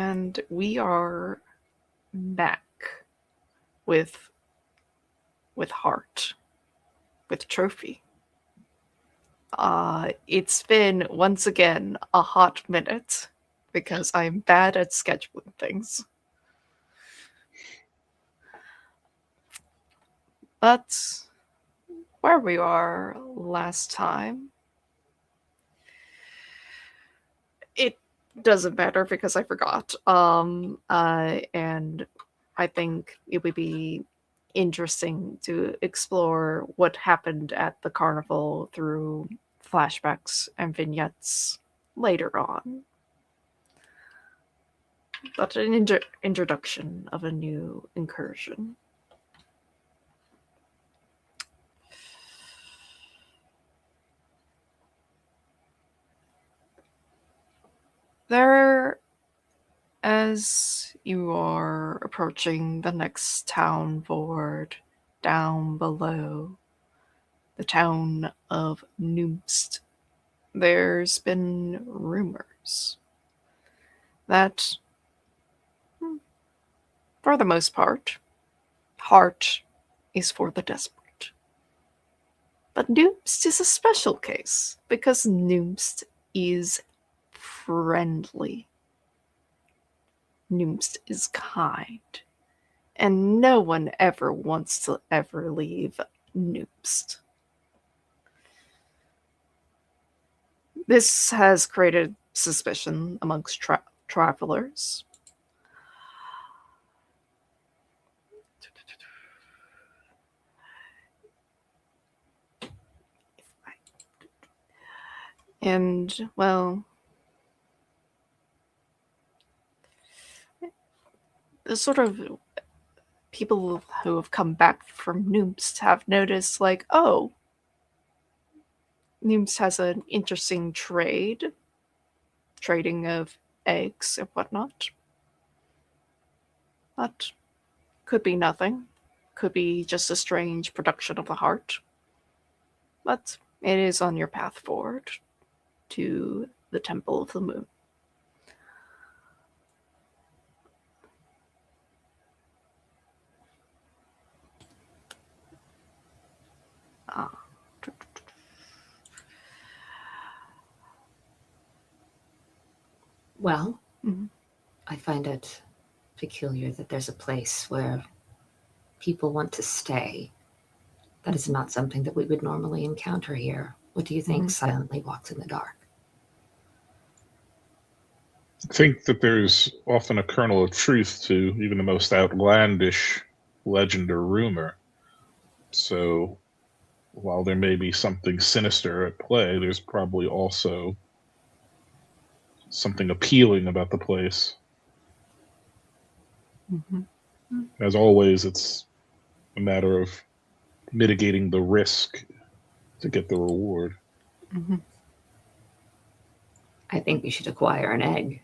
And we are back with heart, with trophy. It's been once again a hot minute because I'm bad at scheduling things. But where we are last time, it doesn't matter because I forgot. And I think it would be interesting to explore what happened at the carnival through flashbacks and vignettes later on. But an introduction of a new incursion. There, as you are approaching the next town board down below, the town of Noomst, there's been rumors that, for the most part, heart is for the desperate. But Noomst is a special case because Noomst is friendly. Noomst is kind. And no one ever wants to ever leave Noomst. This has created suspicion amongst travelers. And, well, the sort of people who have come back from Noomst have noticed, like, oh, Noomst has an interesting trading of eggs and whatnot. But could be nothing. Could be just a strange production of the heart. But it is on your path forward to the Temple of the Moon. Well, Mhm. I find it peculiar that there's a place where people want to stay. That is not something that we would normally encounter here. What do you think silently walks in the dark? I think that there's often a kernel of truth to even the most outlandish legend or rumor. So while there may be something sinister at play, there's probably also something appealing about the place. As always, it's a matter of mitigating the risk to get the reward. I think we should acquire an egg.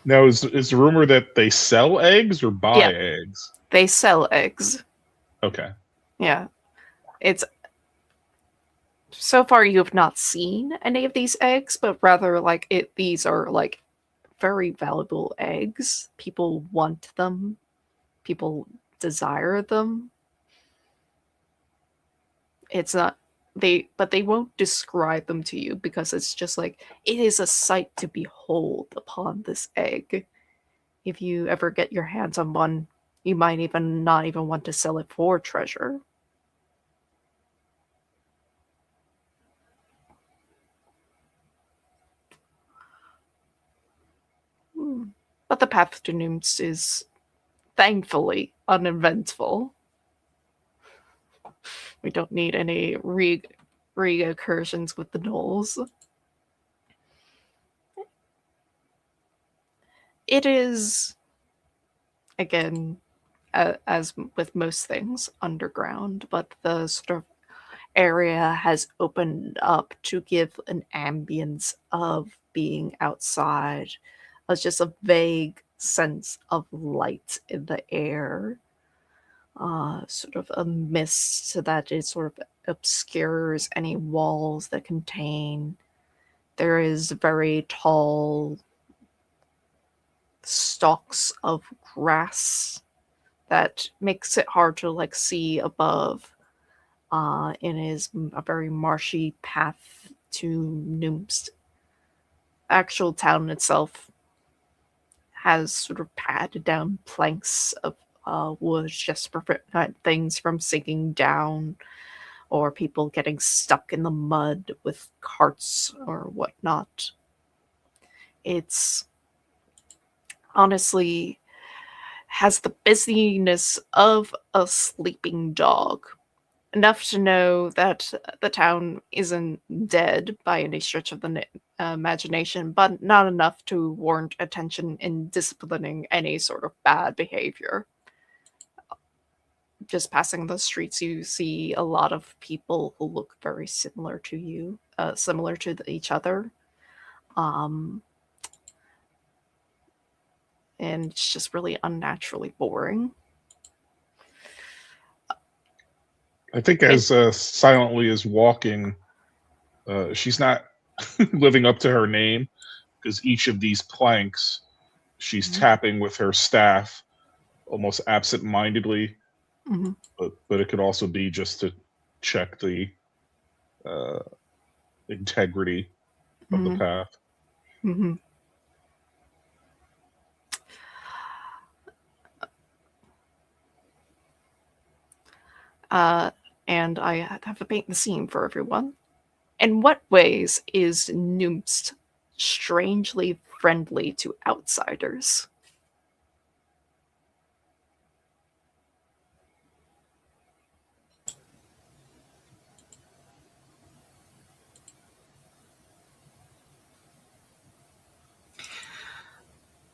Now, is the rumor that they sell eggs or buy eggs? They sell eggs. Okay. Yeah. It's so far you have not seen any of these eggs, but rather like these are like very valuable eggs. People want them. People desire them. It's not but they won't describe them to you because it's just like it is a sight to behold upon this egg. If you ever get your hands on one, you might even not even want to sell it for treasure. But the path to Noomst is thankfully uneventful. We don't need any reoccursions with the gnolls. It is, again, as with most things, underground, but the sort of area has opened up to give an ambience of being outside, as just a vague sense of light in the air. Sort of a mist that it sort of obscures any walls that contain There is very tall stalks of grass that makes it hard to like see above. It is a very marshy path to Noom's. Actual town itself has sort of padded down planks of wood just to prevent things from sinking down or people getting stuck in the mud with carts or whatnot. It's honestly has the busyness of a sleeping dog. Enough to know that the town isn't dead by any stretch of the imagination, but not enough to warrant attention in disciplining any sort of bad behavior. Just passing the streets, you see a lot of people who look very similar to you, similar to each other. Um, and it's just really unnaturally boring. I think as Silently is walking, she's not living up to her name, because each of these planks she's Mhm. tapping with her staff almost absent-mindedly, Mhm. but it could also be just to check the uh, integrity of the Mhm. path. Mhm. Uh, and I have to paint the scene for everyone. In what ways is Noomst strangely friendly to outsiders?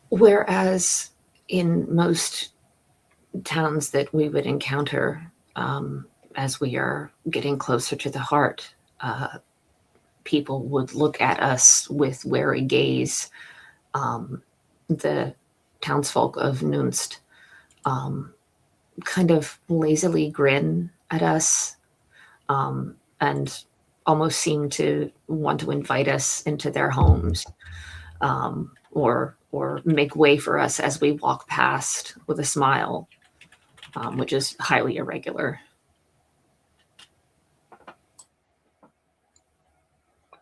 Whereas in most towns that we would encounter, as we are getting closer to the heart, people would look at us with wary gaze. The townsfolk of Nunst kind of lazily grin at us, and almost seem to want to invite us into their homes, or make way for us as we walk past with a smile, which is highly irregular.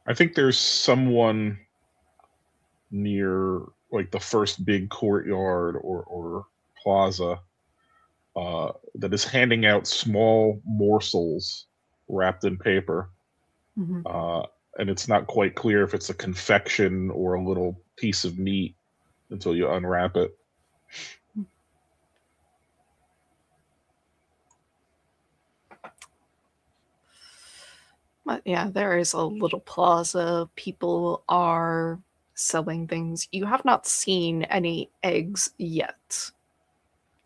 I think there's someone near like the first big courtyard or plaza that is handing out small morsels wrapped in paper. Mhm. Uh, and it's not quite clear if it's a confection or a little piece of meat until you unwrap it. But yeah, there is a little plaza. People are selling things. You have not seen any eggs yet.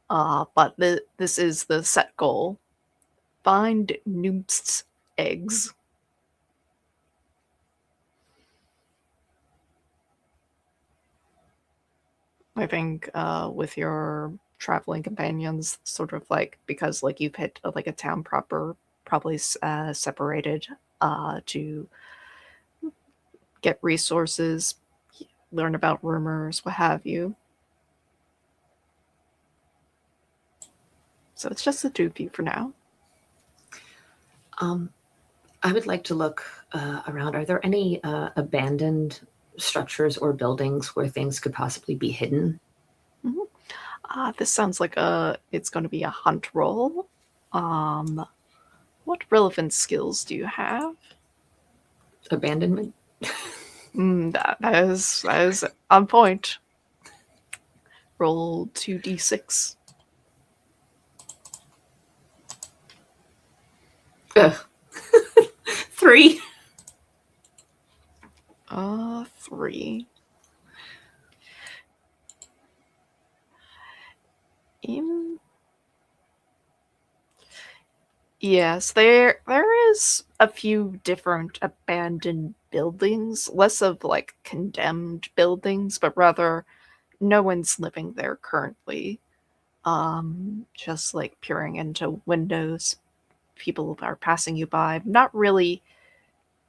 But this is the set goal. Find Noomst's eggs. I think with your traveling companions, sort of like because like you've hit like a town proper, probably separated to get resources, learn about rumors, what have you. So it's just the two of you for now. Um, I would like to look around. Are there any abandoned structures or buildings where things could possibly be hidden? Mhm. This sounds like it's going to be a hunt roll. Um, what relevant skills do you have? Abandonment? That is on point. Roll 2d6. Ugh. 3. 3. In Yes, there is a few different abandoned buildings, less of like condemned buildings, but rather no one's living there currently. Just like peering into windows, people are passing you by, not really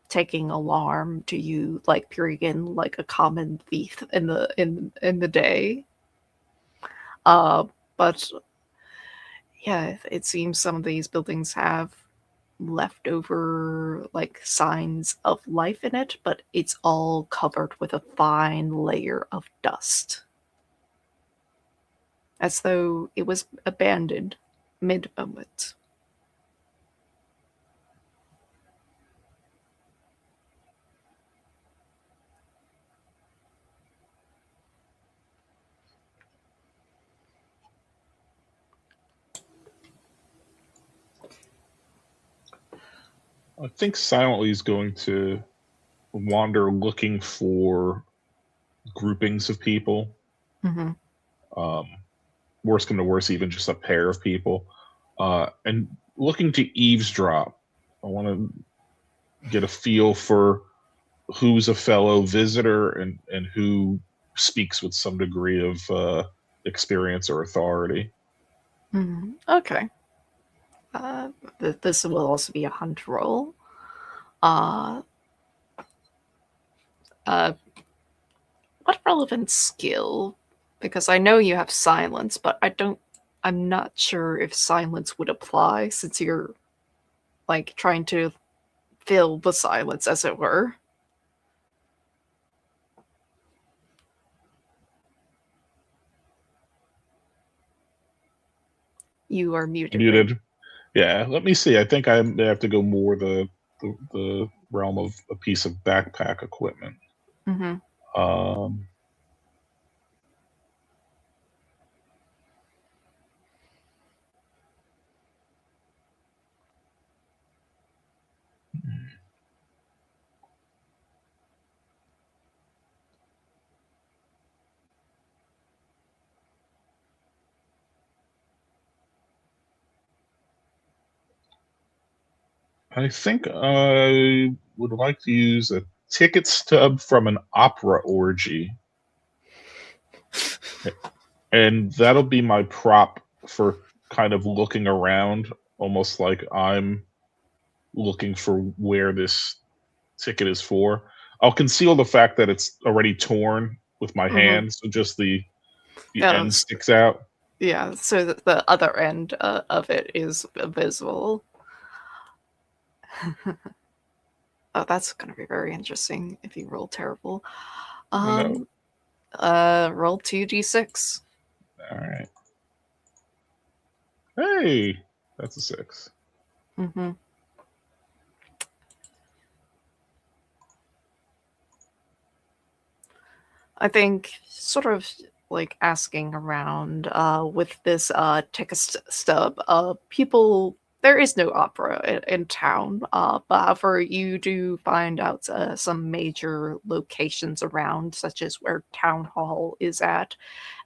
taking alarm to you, like peering in like a common thief in the day. But yeah, it seems some of these buildings have leftover like signs of life in it, but it's all covered with a fine layer of dust, as though it was abandoned mid-moment. I think Silently is going to wander looking for groupings of people. Mm-hmm. Worst come to worst, even just a pair of people, and looking to eavesdrop. I want to get a feel for who's a fellow visitor and who speaks with some degree of experience or authority. Mm-hmm. Okay. This will also be a hunt roll. Uh, uh, what relevant skill? Because I know you have silence, but I'm not sure if silence would apply since you're like trying to fill the silence, as it were. You are muted, right? Muted. Yeah, let me see. I think I may have to go more the realm of a piece of backpack equipment. Mm-hmm. Um, I think I would like to use a ticket stub from an opera orgy, and that'll be my prop for kind of looking around, almost like I'm looking for where this ticket is for. I'll conceal the fact that it's already torn with my Mm-hmm. hand, so just the end Yes. sticks out. Yeah, so the other end of it is visible. Oh, that's going to be very interesting if you roll terrible. Oh no! Um, roll 2d6. All right. Hey, that's a 6. Mm-hmm. I think sort of like asking around with this ticket stub, people, there is no opera in town, but however, you do find out some major locations around, such as where town hall is at,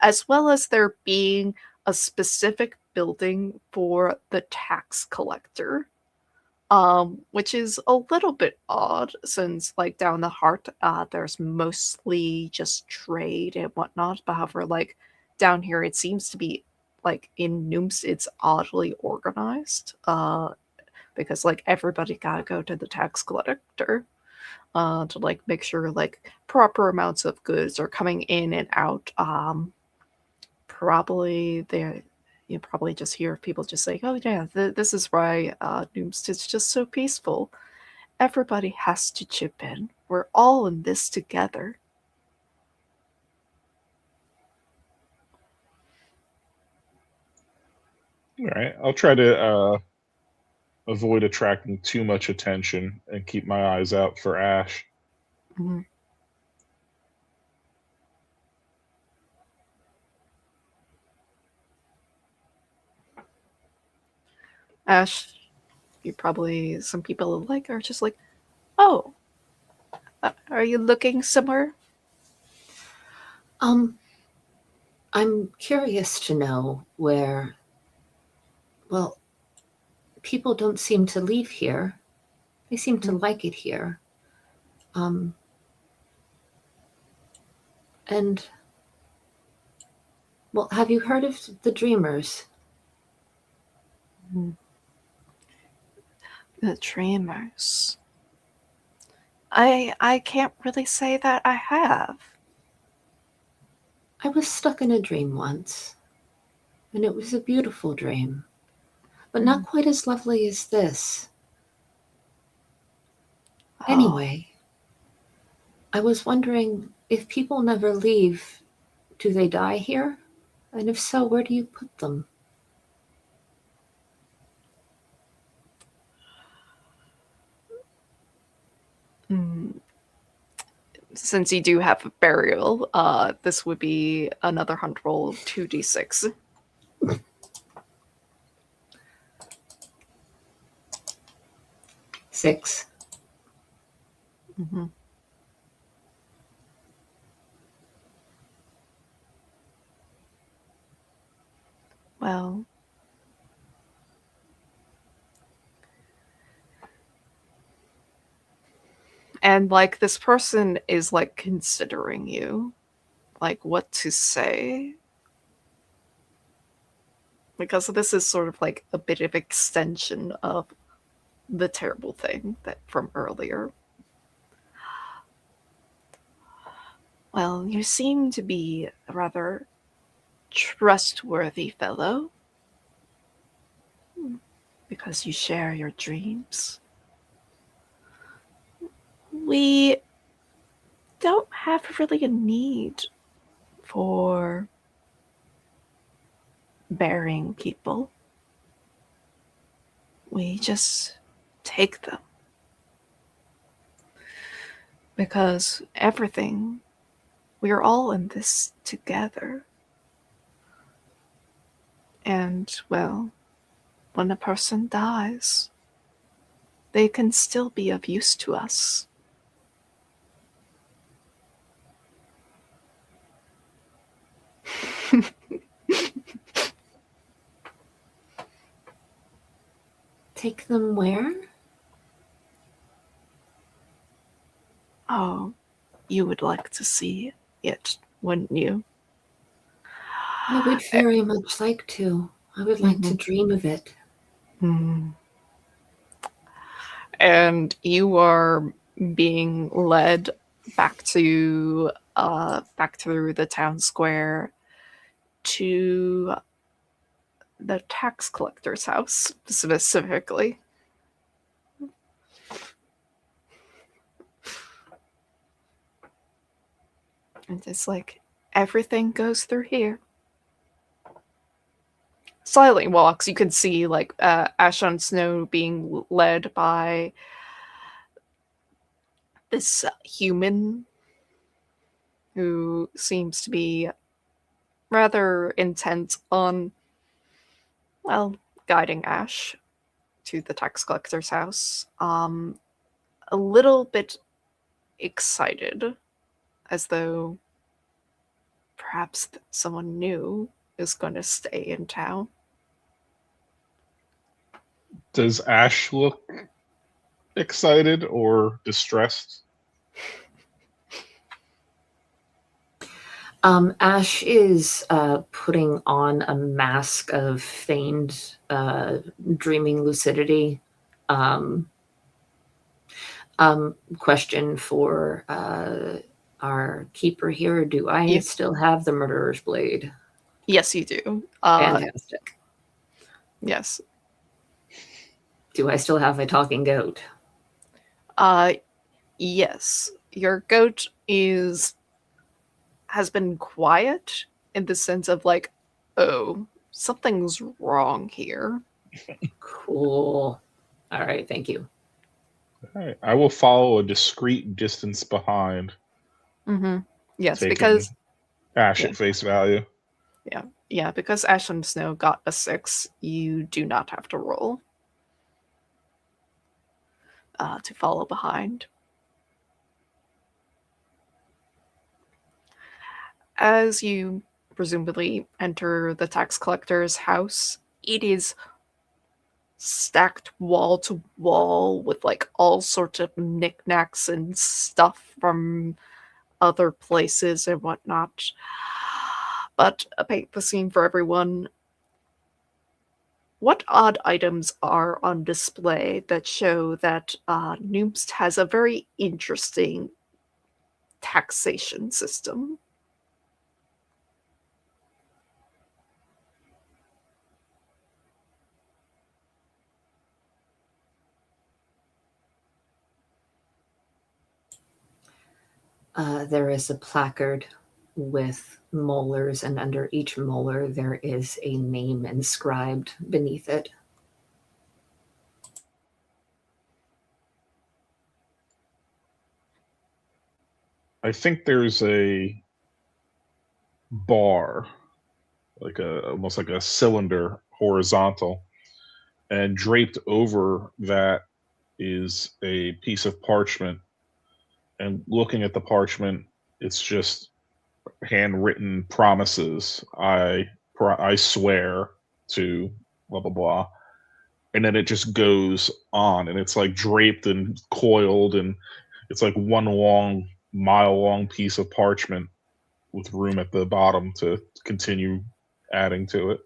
as well as there being a specific building for the tax collector, which is a little bit odd since, like, down the heart, there's mostly just trade and whatnot. But however, like, down here, it seems to be like in Nooms, it's oddly organized. Because like everybody gotta go to the tax collector, to like make sure like proper amounts of goods are coming in and out. Probably they you probably just hear people just saying, "Oh yeah, this is why Nooms is just so peaceful. Everybody has to chip in. We're all in this together." All right. I'll try to avoid attracting too much attention and keep my eyes out for Ash. Mhm. Ash, you probably some people like are just like, "Oh, are you looking somewhere?" Um, I'm curious to know where, well, people don't seem to leave here. They seem to like it here. Um, and, well, have you heard of the Dreamers? The Dreamers. I can't really say that I have. I was stuck in a dream once, and it was a beautiful dream, but not quite as lovely as this. Oh, Anyway, I was wondering, if people never leave, do they die here? And if so, where do you put them? mm. Since you do have a burial, this would be another hunt roll of 2d6. 6. Mm-hmm. Well, and like this person is like considering you, like what to say. Because this is sort of like a bit of extension of the terrible thing that from earlier. Well, you seem to be a rather trustworthy fellow because you share your dreams. We don't have really a need for burying people. We just take them. Because everything, we're all in this together. And, well, when a person dies, they can still be of use to us. Take them where? Oh, you would like to see it, wouldn't you? I would very much like to. I would like to dream of it. Mm. And you are being led back to back through the town square to the tax collector's house specifically. And it's like everything goes through here. Slightly walks, you can see like Ash on Snow being led by this human who seems to be rather intent on, well, guiding Ash to the tax collector's house. A little bit excited, as though perhaps someone new is going to stay in town. Does Ash look excited or distressed? Ash is putting on a mask of feigned dreaming lucidity. Question for our keeper here. Do I Yeah. still have the murderer's blade? Yes, you do. Fantastic. Yes. Do I still have a talking goat? Yes. Your goat has been quiet in the sense of like, oh, something's wrong here. Cool. All right, thank you. All right. I will follow a discreet distance behind. Mm-hmm. Yes, taking because Ash yeah. at face value. Yeah, because Ash and Snow got a 6, you do not have to roll to follow behind. As you presumably enter the tax collector's house, it is stacked wall to wall with like all sorts of knickknacks and stuff from other places and whatnot. But paint the scene for everyone. what odd items are on display that show that Noomst has a very interesting taxation system? There is a placard with molars, and under each molar there is a name inscribed beneath it. I think there's a bar, like almost like a cylinder, horizontal, and draped over that is a piece of parchment. And looking at the parchment, it's just handwritten promises. I swear to blah blah blah, and then it just goes on, and it's like draped and coiled, and it's like one long mile long piece of parchment with room at the bottom to continue adding to it.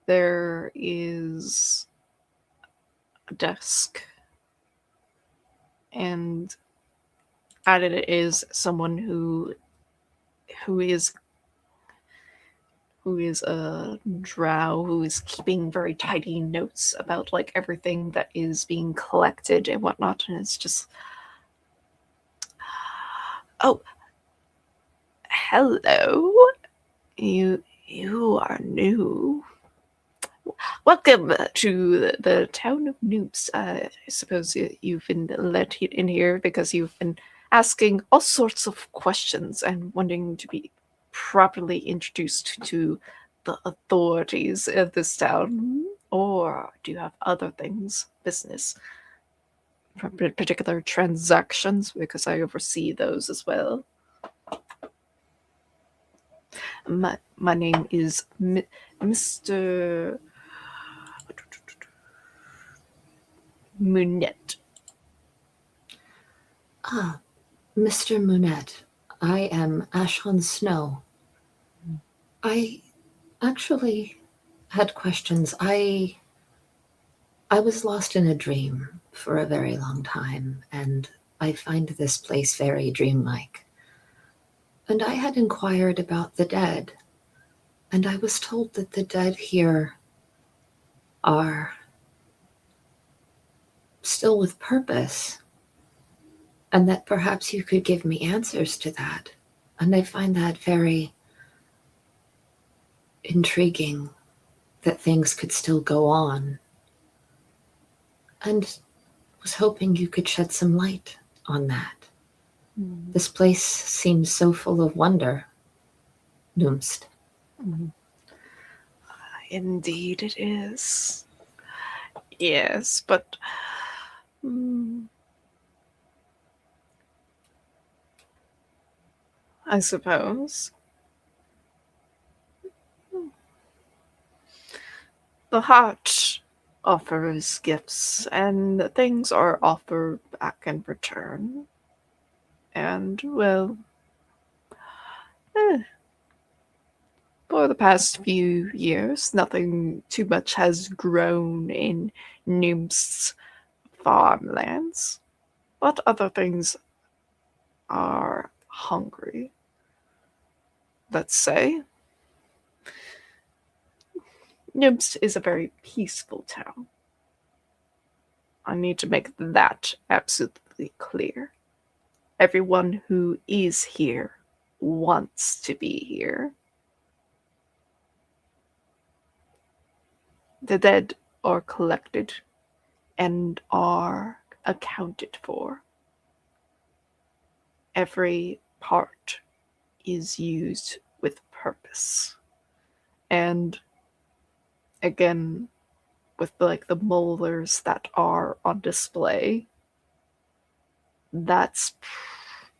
There is a desk, and at it is someone who is a drow who is keeping very tidy notes about like everything that is being collected and whatnot, and it's just, oh, hello, you are new. Welcome to the town of Noobs. I suppose you've been let in here because you've been asking all sorts of questions and wanting to be properly introduced to the authorities of this town. Or do you have other things, business, particular transactions? Because I oversee those as well. My name is Mr. Munette. Ah, Mr. Munette, I am Ashlyn Snow. I actually had questions. I was lost in a dream for a very long time, and I find this place very dreamlike. And I had inquired about the dead, and I was told that the dead here are still with purpose, and that perhaps you could give me answers to that. And I find that very intriguing, that things could still go on, and was hoping you could shed some light on that. This place seems so full of wonder, Noomst. Indeed it is. Yes, but I suppose the heart offers gifts, and things are offered back in return. And, well, for the past few years, nothing too much has grown in Noom's farmlands, but other things are hungry. Let's say. Nibs is a very peaceful town. I need to make that absolutely clear. Everyone who is here wants to be here. The dead are collected and are accounted for. Every part is used with purpose. And again, with like the molars that are on display, that's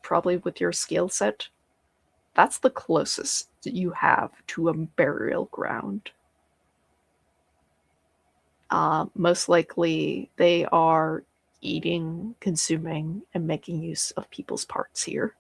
probably with your skill set, that's the closest you have to a burial ground. Most likely they are eating, consuming, and making use of people's parts here.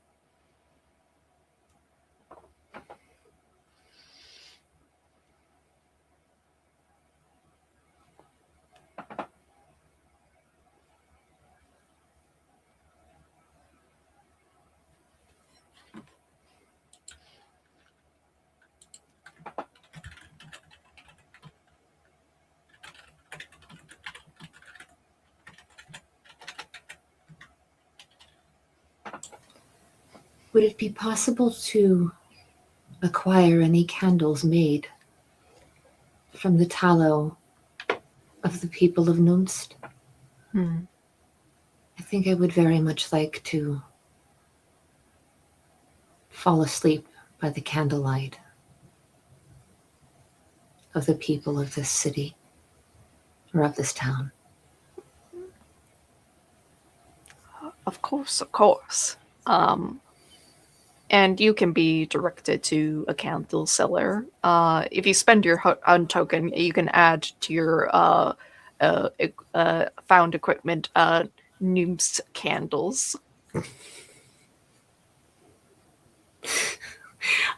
Would it be possible to acquire any candles made from the tallow of the people of Nunst? Hmm. I think I would very much like to fall asleep by the candlelight of the people of this city or of this town. Of course, of course. And you can be directed to a candle seller. If you spend your hunt token, you can add to your found equipment Noom's candles.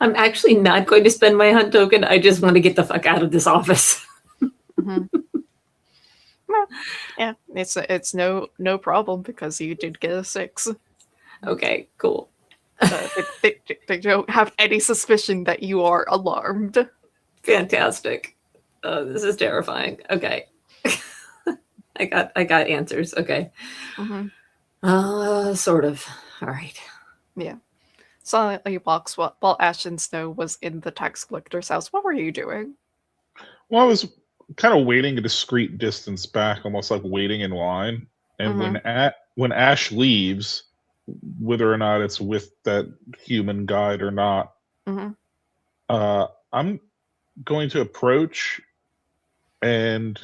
I'm actually not going to spend my hunt token. I just want to get the fuck out of this office. Mm-hmm. Well, yeah, it's no problem because you did get a 6. Okay, cool. They don't have any suspicion that you are alarmed. Fantastic. This is terrifying. Okay. I got answers. Okay. Mm-hmm. Sort of. All right. Yeah. Silently walks while Ashton Snow was in the tax collector's house. What were you doing? Well, I was kind of waiting a discreet distance back, almost like waiting in line. And when Ash leaves, whether or not it's with that human guide or not, I'm going to approach and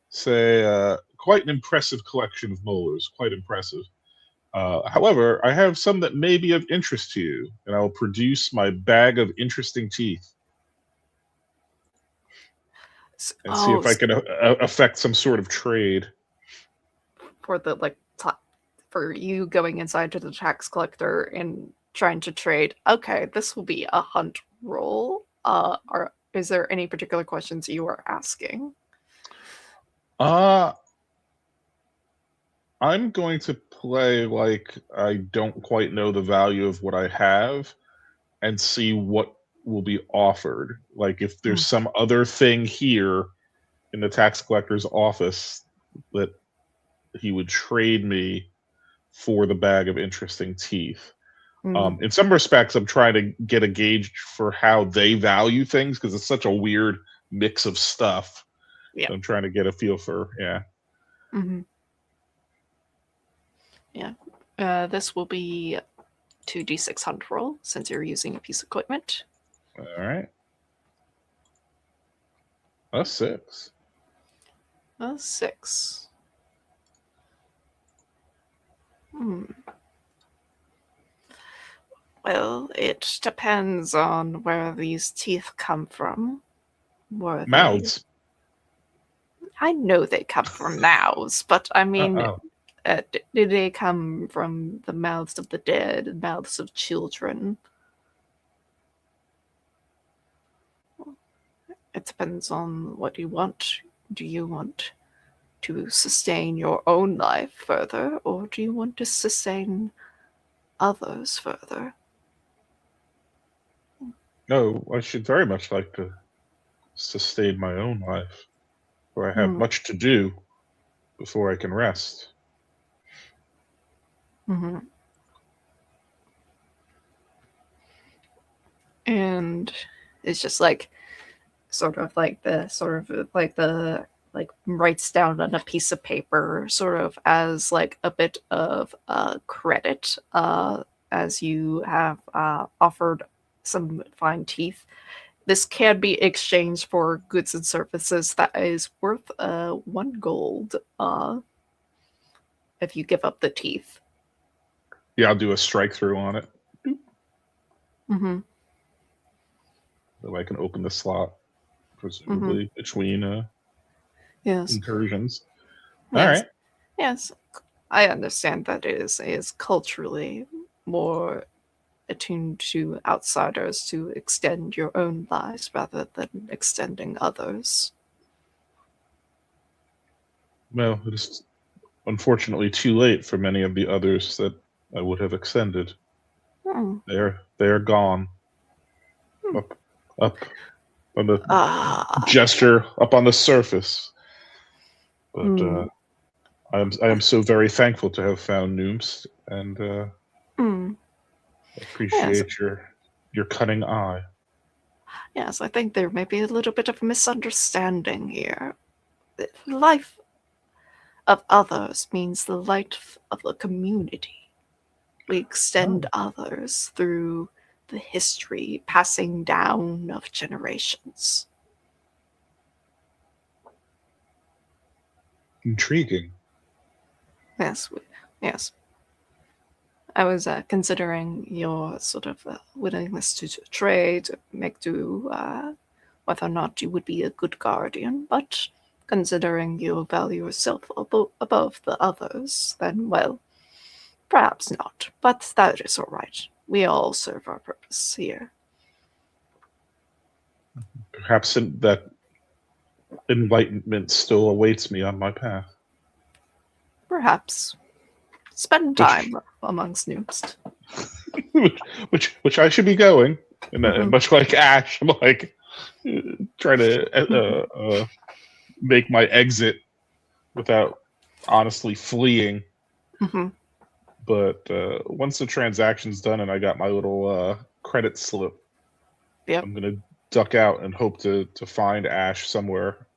say, quite an impressive collection of molars, quite impressive. However, I have some that may be of interest to you, and I will produce my bag of interesting teeth and see if I can affect some sort of trade. For the for you going inside to the tax collector and trying to trade. Okay, this will be a hunt roll. Is there any particular questions you are asking? I'm going to play like I don't quite know the value of what I have and see what will be offered. Like if there's some other thing here in the tax collector's office that he would trade me for the bag of interesting teeth. In some respects, I'm trying to get a gauge for how they value things because it's such a weird mix of stuff. Yeah. So I'm trying to get a feel for, yeah. Mm-hmm. Yeah. This will be 2d6 hunt roll since you're using a piece of equipment. All right. A 6. A 6. Well, it depends on where these teeth come from. Mouths. I know they come from mouths, but I mean, did they come from the mouths of the dead, mouths of children? It depends on what you want. Do you want to sustain your own life further, or do you want to sustain others further? No, I should very much like to sustain my own life, for I have much to do before I can rest. Mm-hmm. And it's just like writes down on a piece of paper sort of as like a bit of credit as you have offered some fine teeth. This can be exchanged for goods and services that is worth 1 gold if you give up the teeth. Yeah, I'll do a strike through on it. Mm-hmm. So I can open the slot, presumably between Yes. incursions. Yes. All right. Yes, I understand that it is culturally more attuned to outsiders to extend your own lives rather than extending others. Well, it is unfortunately too late for many of the others that I would have extended. Hmm. They're gone. Hmm. Up on the Ah. gesture, up on the surface. But Hmm. I am so very thankful to have found Nooms, and Hmm. Yes, appreciate your cunning eye. yes, I think there may be a little bit of misunderstanding here. The life of others means the life of the community. We extend Oh, others through the history passing down of generations. intriguing. Yes, yes. I was considering your sort of willingness to trade, make do, whether or not you would be a good guardian, but considering you value yourself above the others, then, well, perhaps not. But that is all right. We all serve our purpose here. Perhaps that enlightenment still awaits me on my path. Perhaps spend Which time amongst noobs. which I should be going. And Hmm. much like Ash, I'm like trying to make my exit without honestly fleeing. Hmm. But once the transaction's done and I got my little credit slip, Yep. I'm gonna duck out and hope to find Ash somewhere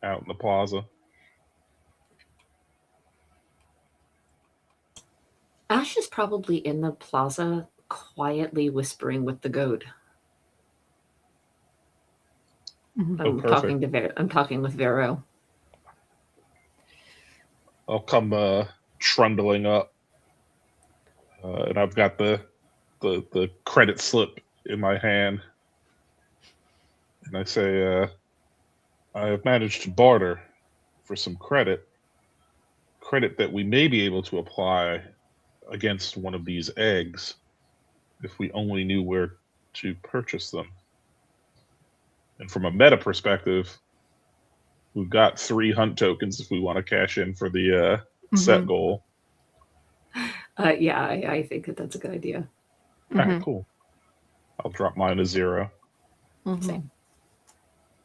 out in the plaza. Ash is probably in the plaza, quietly whispering with the goat. Hmm. Oh, perfect. I'm talking with Vero. I'll come trundling up, and I've got the credit slip in my hand, and I say, I have managed to barter for some credit that we may be able to apply against one of these eggs if we only knew where to purchase them. And from a meta perspective, we've got 3 hunt tokens if we want to cash in for the Hmm. set goal. Yeah, I think that that's a good idea. All right, Hmm. cool. I'll drop mine to 0. Hmm. Same.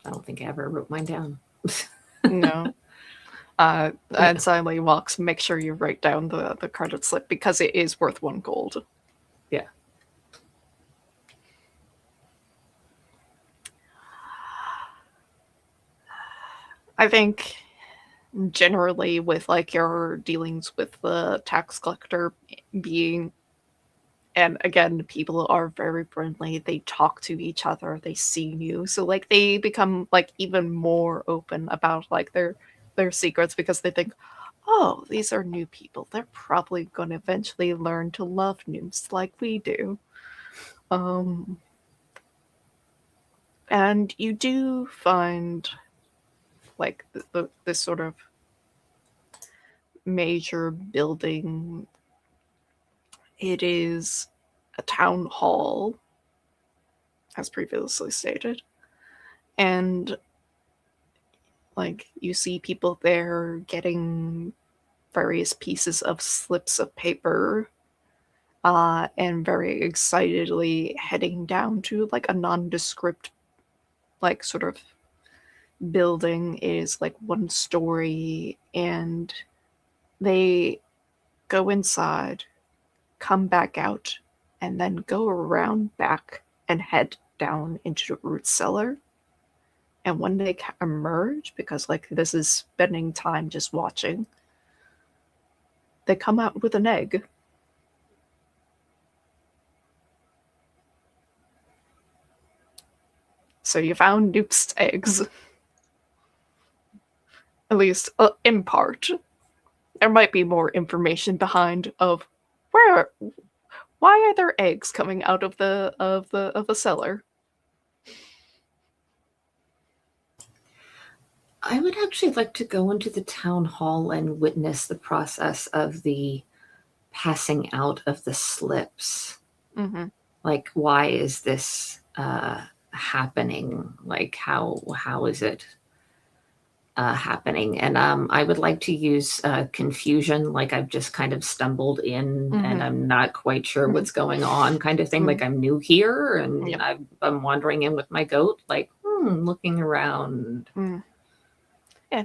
I don't think I ever wrote mine down. No. And silently walks. Make sure you write down the credit slip because it is worth 1 gold. Yeah. I think generally with like your dealings with the tax collector being, and again, people are very friendly, they talk to each other, they see you, so like they become like even more open about like their secrets because they think, oh, these are new people, they're probably going to eventually learn to love news like we do. um and you do find like this sort of major building. It is a town hall, as previously stated, and like you see people there getting various pieces of slips of paper, and very excitedly heading down to like a nondescript, like sort of building. It is like 1 story, and they go inside, come back out, and then go around back and head down into the root cellar. And when they emerge, because like this is spending time just watching, they come out with an egg. So you found Nuke's eggs, at least in part. There might be more information behind of where, why are there eggs coming out of the cellar? I would actually like to go into the town hall and witness the process of the passing out of the slips. Mm-hmm. Like, why is this happening? Like, how is it happening? And I would like to use confusion, like I've just kind of stumbled in and I'm not quite sure what's going on, kind of thing. Like I'm new here and Yep. I'm wandering in with my goat, like looking around. Yeah.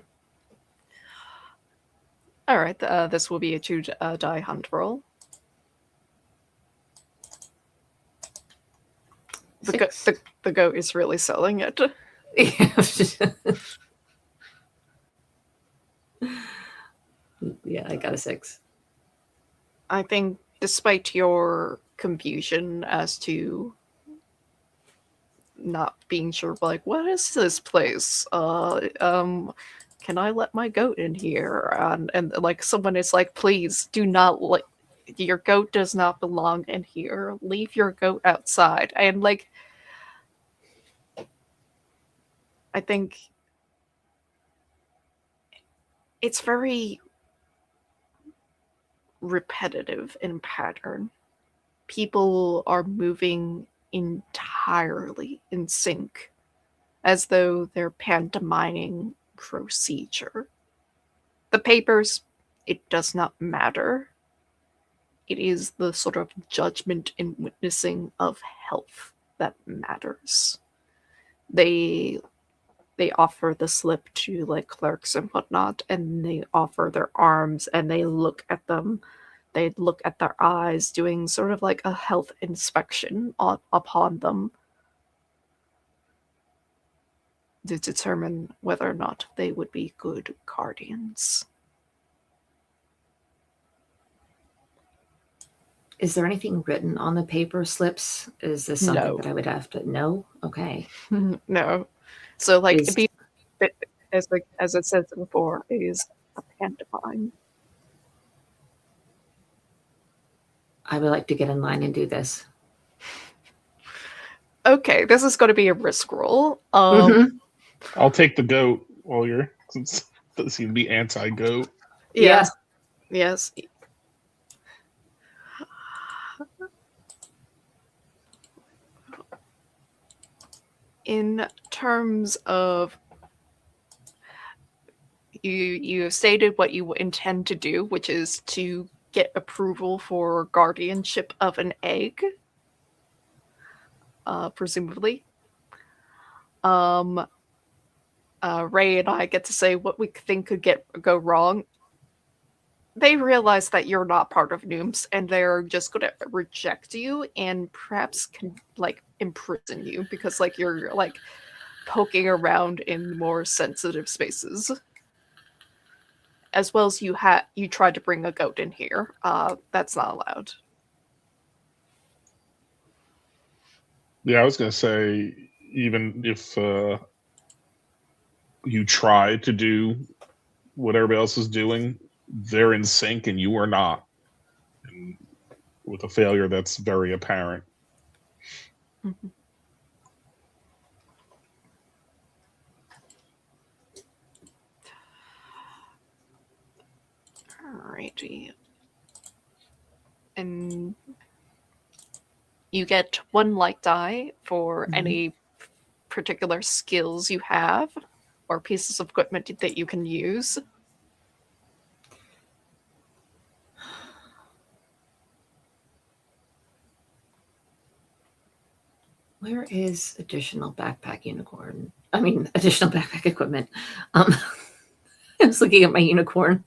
All right. This will be a 2 die hunt roll. The goat is really selling it. Yeah, I got a 6. I think, despite your confusion as to not being sure, like, what is this place? Can I let my goat in here? And like, someone is like, please do not let your goat does not belong in here. Leave your goat outside. And like, I think it's very repetitive in pattern. People are moving entirely in sync, as though they're pantomiming procedure. The papers, it does not matter. It is the sort of judgment and witnessing of health that matters. They they offer the slip to like clerks and whatnot, and they offer their arms and they look at them. They look at their eyes, doing sort of like a health inspection upon them to determine whether or not they would be good guardians. Is there anything written on the paper slips? Is this something that I would have to know? Okay. No. So like Is as it says before, it is a pantomime. I would like to get in line and do this. Okay, this is going to be a risk roll. I'll take the goat while you're, since it seems to be anti-goat. Yes. Yes. In terms of you have stated what you intend to do, which is to get approval for guardianship of an egg, presumably. Ray and I get to say what we think could go wrong. They realize that you're not part of Nooms, and they're just going to reject you and perhaps can like imprison you because like you're like poking around in more sensitive spaces. As well as you tried to bring a goat in here. That's not allowed. Yeah, I was going to say, even if you try to do what everybody else is doing, they're in sync and you are not. And with a failure that's very apparent. Mm-hmm. Alrighty. And you get 1 light die for any particular skills you have or pieces of equipment that you can use. Where is additional backpack unicorn? I mean, additional backpack equipment. I was looking at my unicorn.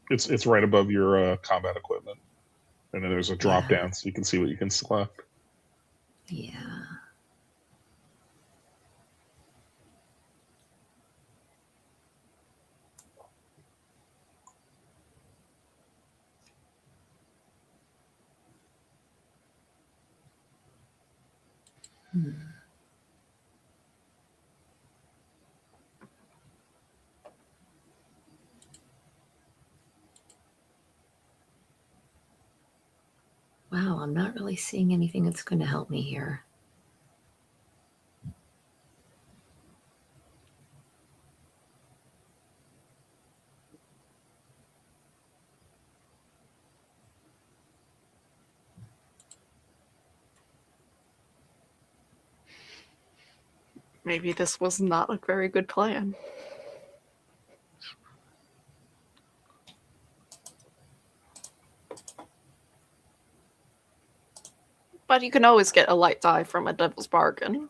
It's right above your combat equipment, and then there's a drop down so you can see what you can select. Yeah. Wow, I'm not really seeing anything that's going to help me here. Maybe this was not a very good plan. But you can always get a light die from a devil's bargain.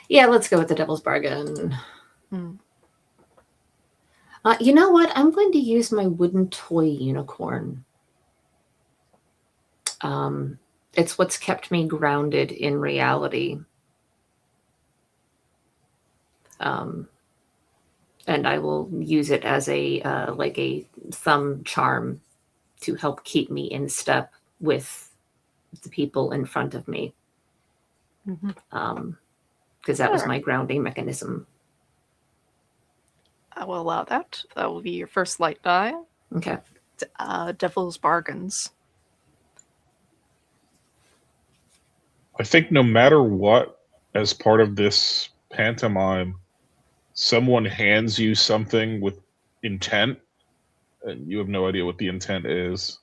Yeah, let's go with the devil's bargain. Hmm. You know what? I'm going to use my wooden toy unicorn. It's what's kept me grounded in reality. And I will use it as a like a thumb charm to help keep me in step with the people in front of me. Because that was my grounding mechanism. I will allow that. That will be your first light die. Okay. Devil's bargains. I think no matter what, as part of this pantomime, someone hands you something with intent, and you have no idea what the intent is.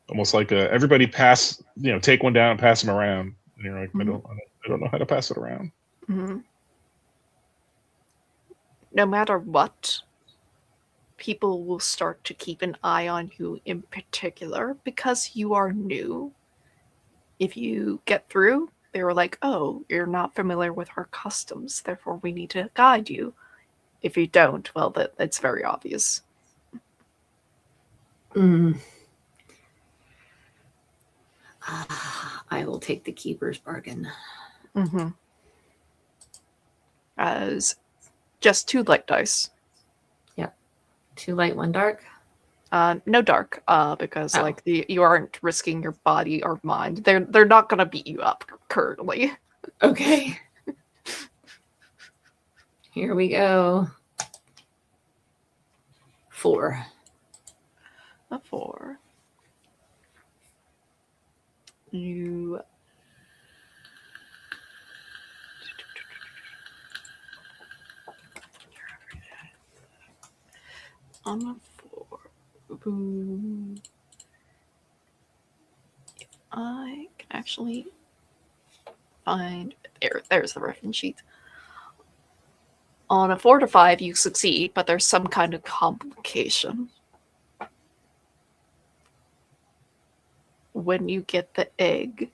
Almost like everybody pass, take one down and pass them around. And you're like, I don't know how to pass it around. Mm-hmm. No matter what, people will start to keep an eye on you in particular because you are new. If you get through, they were like, oh, you're not familiar with our customs, therefore we need to guide you. If you don't, well, that's very obvious. I will take the keeper's bargain. Mm-hmm. As just 2 light dice. Yep. 2 light, 1 dark? No dark, because you aren't risking your body or mind. They're not gonna beat you up currently. Okay. Here we go. 4. A 4. You on a 4. Boom. If I can actually find there's the reference sheet. On a 4 to 5, you succeed, but there's some kind of complication. When you get the egg,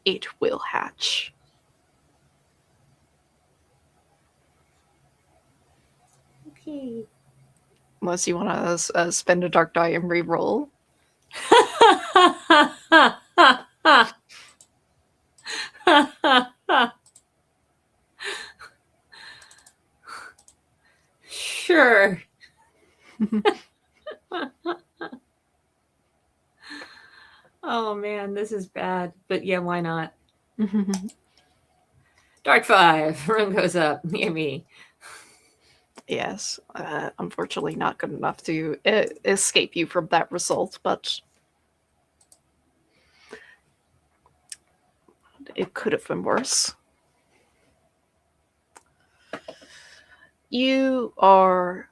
it will hatch. Okay. Unless you want to spend a dark die and re-roll. Sure. Oh man, this is bad. But yeah, why not? Dark 5. Room goes up near me. Yes, unfortunately not good enough to escape you from that result, but it could have been worse. You are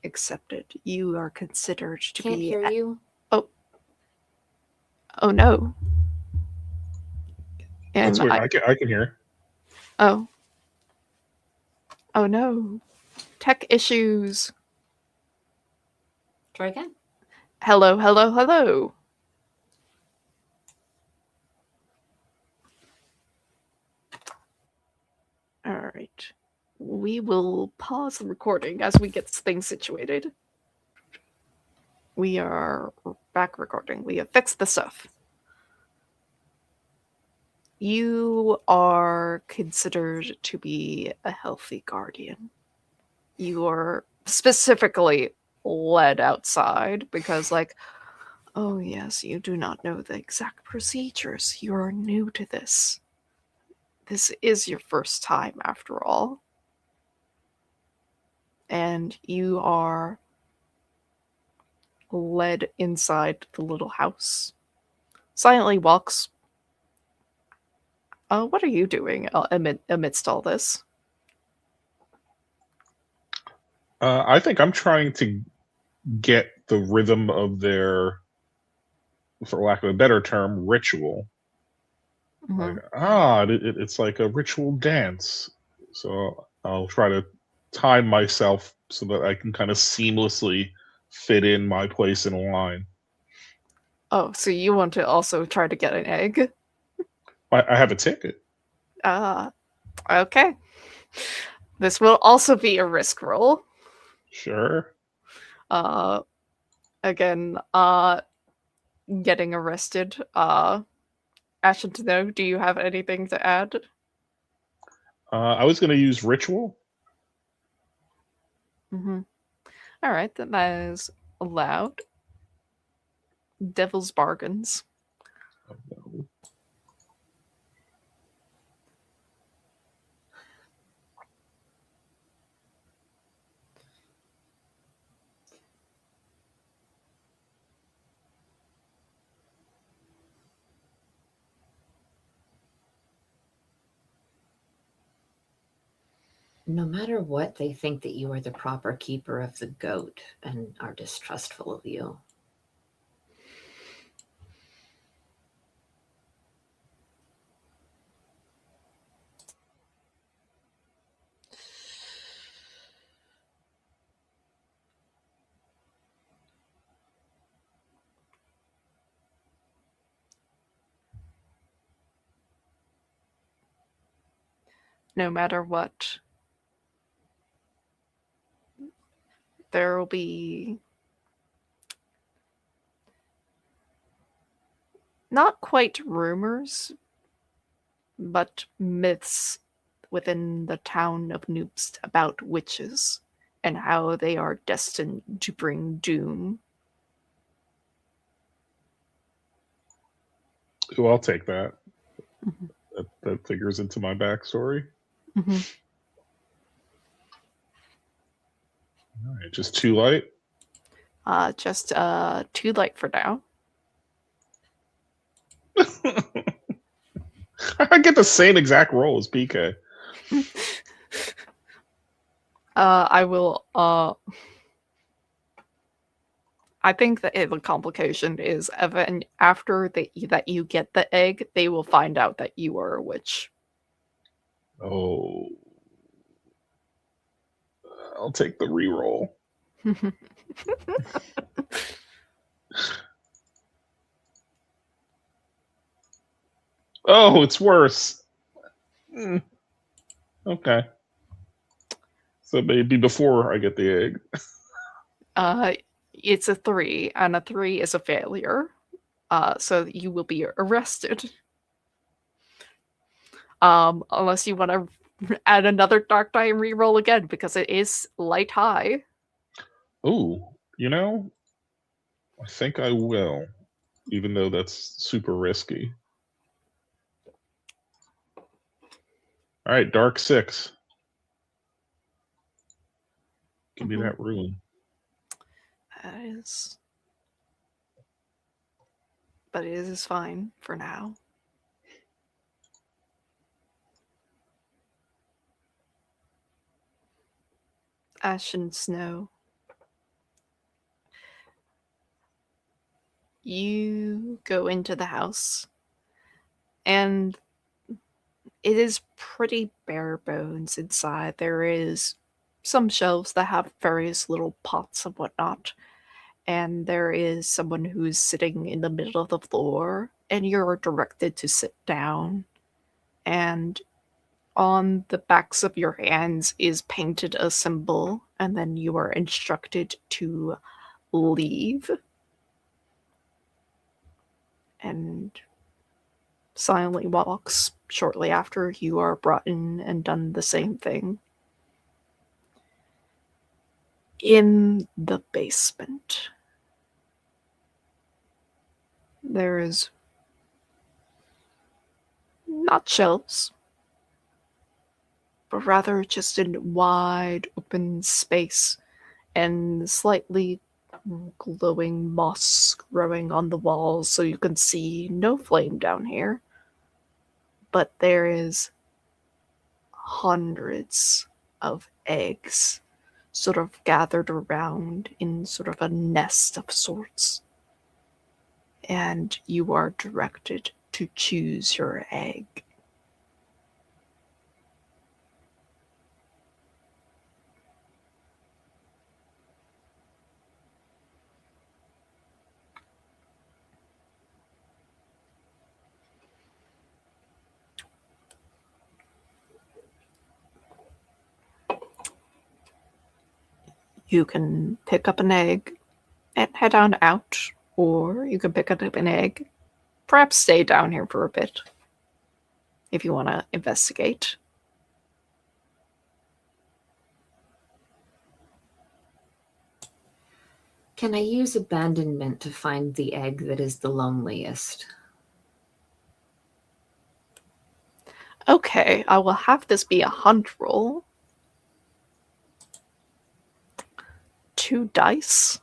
accepted. You are considered to Can't be... hear you. Oh no. That's weird. I can hear. Oh. Oh no. Tech issues. Try again. Hello, hello, hello. All right. We will pause the recording as we get things situated. We are back recording. We have fixed the stuff. You are considered to be a healthy guardian. You are specifically led outside because, oh yes, you do not know the exact procedures. You are new to this. This is your first time, after all. and you are led inside the little house. Silently walks. What are you doing amidst all this? I think I'm trying to get the rhythm of their, for lack of a better term, ritual. Like, it's like a ritual dance. So I'll try to time myself so that I can kind of seamlessly fit in my place in line. Oh, so you want to also try to get an egg? I have a ticket. Okay. This will also be a risk roll. Sure. Uh, again, getting arrested. Ashton, to know, do you have anything to add? I was going to use ritual. All right, then that is allowed. Devil's bargains. Oh, no. No matter what, they think that you are the proper keeper of the goat and are distrustful of you. No matter what, there will be not quite rumors, but myths within the town of Noobst about witches and how they are destined to bring doom. Ooh, I'll take that. Mhm. That figures into my backstory. Mhm. All right, just too light. Just too light for now. I get the same exact roll as PK. I will. I think that the complication is after that you get the egg, they will find out that you are a witch. Oh, I'll take the reroll. Oh, it's worse. Okay. So maybe before I get the egg. It's a 3, and a 3 is a failure. So you will be arrested. Unless you want to add another dark die and reroll again, because it is light high. Ooh, I think I will, even though that's super risky. All right, dark 6. Give me that ruin. That is, but it is fine for now. Ash and snow. You go into the house, and it is pretty bare bones inside. There is some shelves that have various little pots and whatnot, and there is someone who's sitting in the middle of the floor, and you're directed to sit down. And on the backs of your hands is painted a symbol, and then you are instructed to leave. And silently walks shortly after you are brought in and done the same thing. In the basement, there is not shelves, but rather just a wide open space and slightly glowing moss growing on the walls, so you can see no flame down here. But there is hundreds of eggs sort of gathered around in sort of a nest of sorts. And you are directed to choose your egg. You can pick up an egg and head on out, or you can pick up an egg, perhaps stay down here for a bit if you want to investigate. Can I use abandonment to find the egg that is the loneliest? Okay, I will have this be a hunt roll. 2 dice.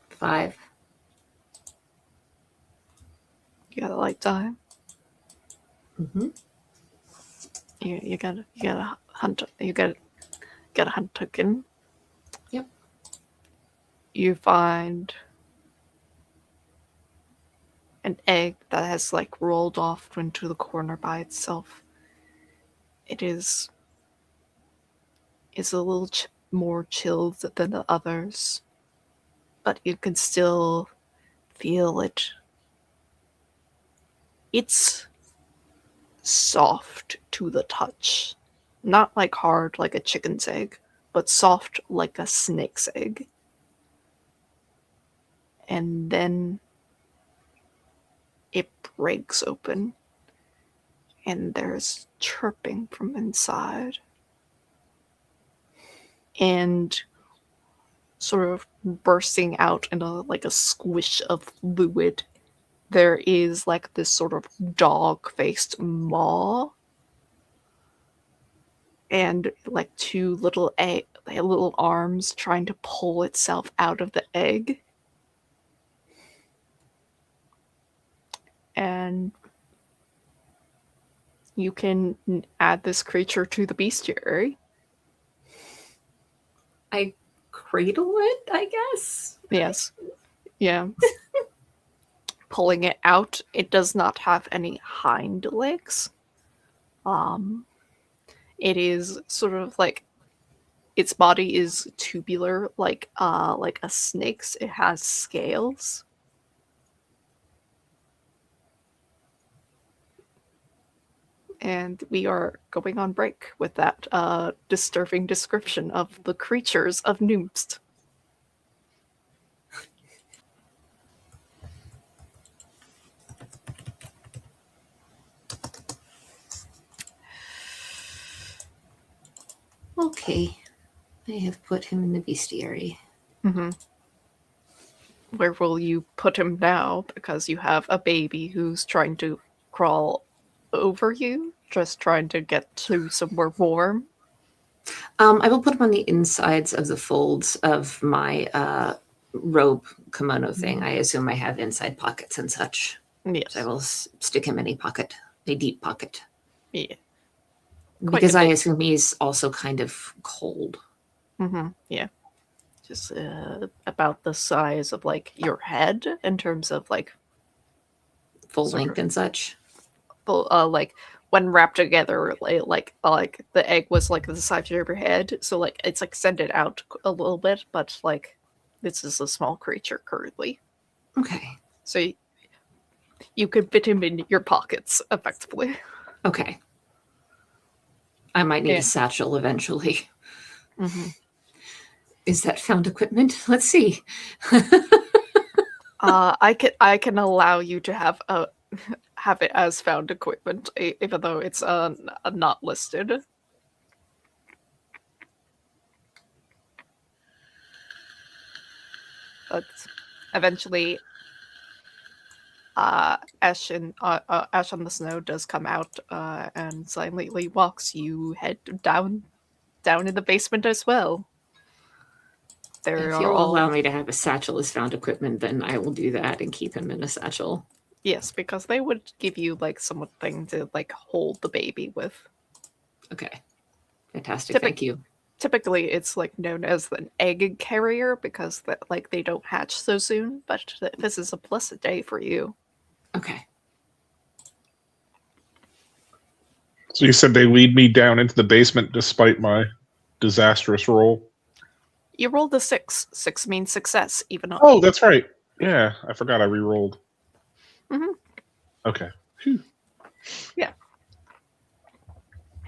Five. You got a light die. Mm-hmm. You gotta hunt. You gotta hunt token. Yep. You find an egg that has like rolled off into the corner by itself. It's a little more chilled than the others, but you can still feel it. It's soft to the touch. Not like hard like a chicken's egg, but soft like a snake's egg. And then it breaks open, and there's chirping from inside. And sort of bursting out in a squish of fluid, there is like this sort of dog-faced maw and like 2 little arms trying to pull itself out of the egg. And you can add this creature to the bestiary. I cradle it, I guess? Yes. Yeah. Pulling it out, it does not have any hind legs. It is sort of like its body is tubular, like a snake's. It has scales. And we are going on break with that disturbing description of the creatures of Noomst. Okay. I have put him in the bestiary. Mm-hmm. Where will you put him now? Because you have a baby who's trying to crawl over you, just trying to get to somewhere warm. I will put him on the insides of the folds of my robe kimono thing. I assume I have inside pockets and such. Yes. So I will stick him in a pocket, a deep pocket. Yeah. Because I assume he's also kind of cold. Mm-hmm. Yeah. Just about the size of like your head in terms of like full length and such. Like when wrapped together, like the egg was like the size of your head, so like it's extended out a little bit, but like this is a small creature currently. Okay. So you could fit him in your pockets effectively. Okay. I might need a satchel eventually. Mm-hmm. Is that found equipment? Let's see. I can allow you to have it as found equipment, even though it's not listed. But eventually, Ash on the Snow does come out and silently walks you head down in the basement as well. There If are you'll all allow me to have a satchel as found equipment, then I will do that and keep him in a satchel. yes, because they would give you like something to like hold the baby with. Okay. Fantastic. Thank you. Typically, it's like known as an egg carrier because like they don't hatch so soon. But this is a blessed day for you. Okay. So you said they lead me down into the basement despite my disastrous roll? You rolled a 6. 6 means success, even. Oh, that's right. Yeah, I forgot I re-rolled. Mhm. Okay. Phew. Yeah.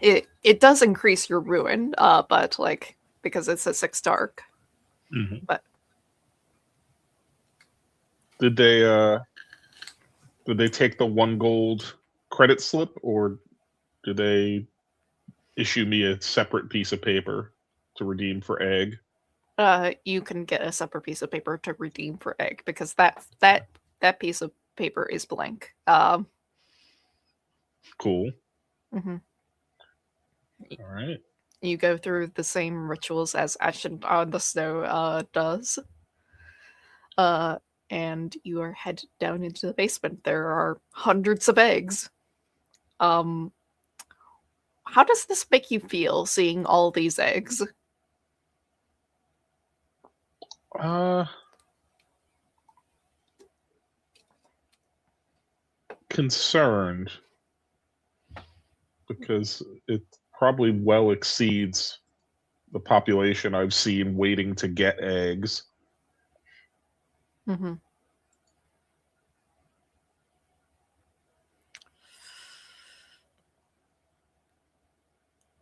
It does increase your ruin, but like because it's a 6 dark. Mm-hmm. But Did they take the 1 gold credit slip, or do they issue me a separate piece of paper to redeem for egg? you can get a separate piece of paper to redeem for egg because that piece of paper is blank. Cool. Mhm. All right. You go through the same rituals as Ash on the Snow does. And you are headed down into the basement. There are hundreds of eggs. How does this make you feel seeing all these eggs? Uh, concerned because it probably well exceeds the population I've seen waiting to get eggs. Mm-hmm.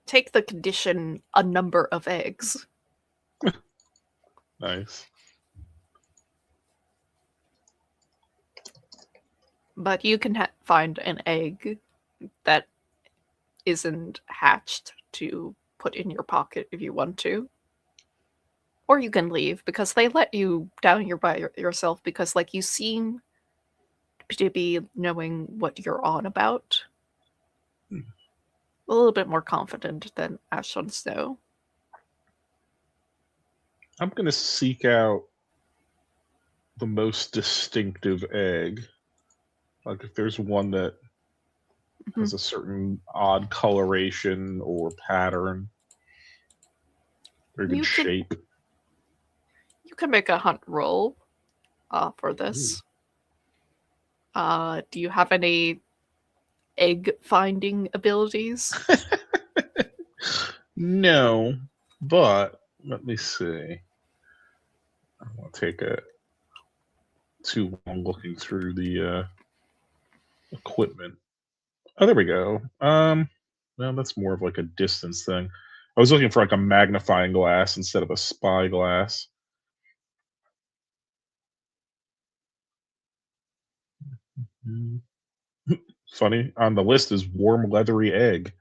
Take the condition a number of eggs. Nice. But you can find an egg that isn't hatched to put in your pocket if you want to. Or you can leave because they let you down here by yourself because like you seem to be knowing what you're on about. Hmm. A little bit more confident than Ash on Snow. I'm going to seek out the most distinctive egg. Like if there's one that Mhm. has a certain odd coloration or pattern, very good You can shape. make a hunt roll for this. Do you have any egg finding abilities? No, but let me see. I don't want to take a too long looking through the equipment. Oh, there we go. Well, that's more of like a distance thing. I was looking for like a magnifying glass instead of a spy glass. Mm. Funny, on the list is warm leathery egg.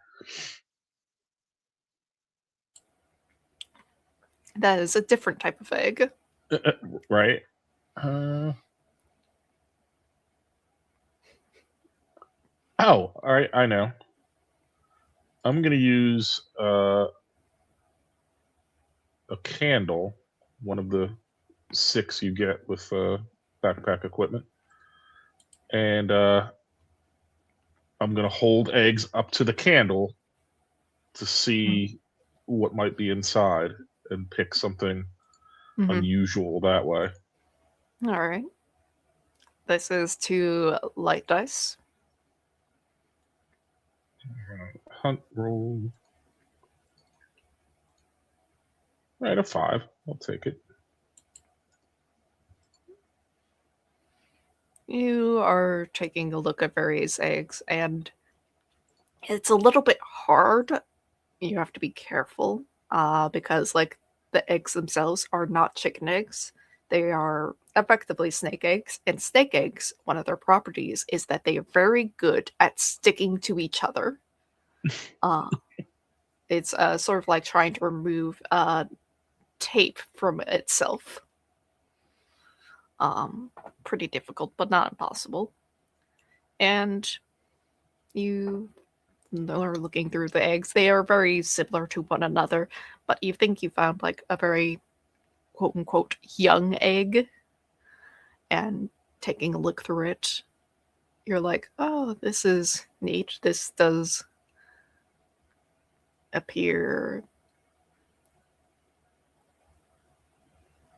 That is a different type of egg. Right? Uh, oh, all right, I know. I'm gonna use a candle, one of the 6 you get with backpack equipment, and I'm gonna hold eggs up to the candle to see what might be inside and pick something Mm-hmm. unusual that way. All right. This is 2 light dice. Hunt roll. Right, a 5. I'll take it. You are taking a look at various eggs, and it's a little bit hard. You have to be careful because, like, the eggs themselves are not chicken eggs. They are effectively snake eggs. And snake eggs, one of their properties is that they are very good at sticking to each other. It's sort of like trying to remove tape from itself. Pretty difficult, but not impossible. and you are looking through the eggs. They are very similar to one another, but you think you found like a very quote unquote young egg, and taking a look through it, you're like, oh, this is neat. This does appear.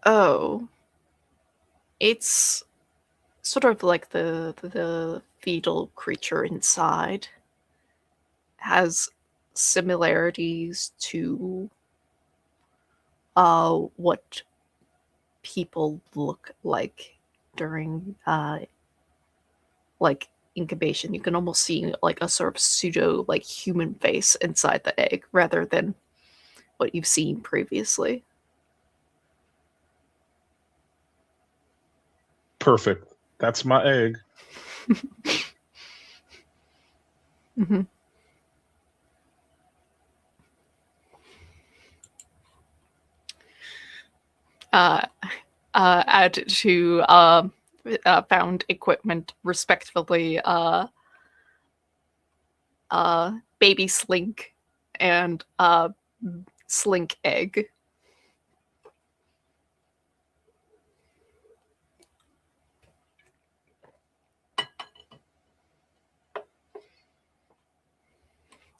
Oh, it's sort of like the fetal creature inside has similarities to what people look like during like incubation. You can almost see like a sort of pseudo like human face inside the egg rather than what you've seen previously. Perfect. That's my egg. Mm-hmm. Add to found equipment respectively baby slink and slink egg.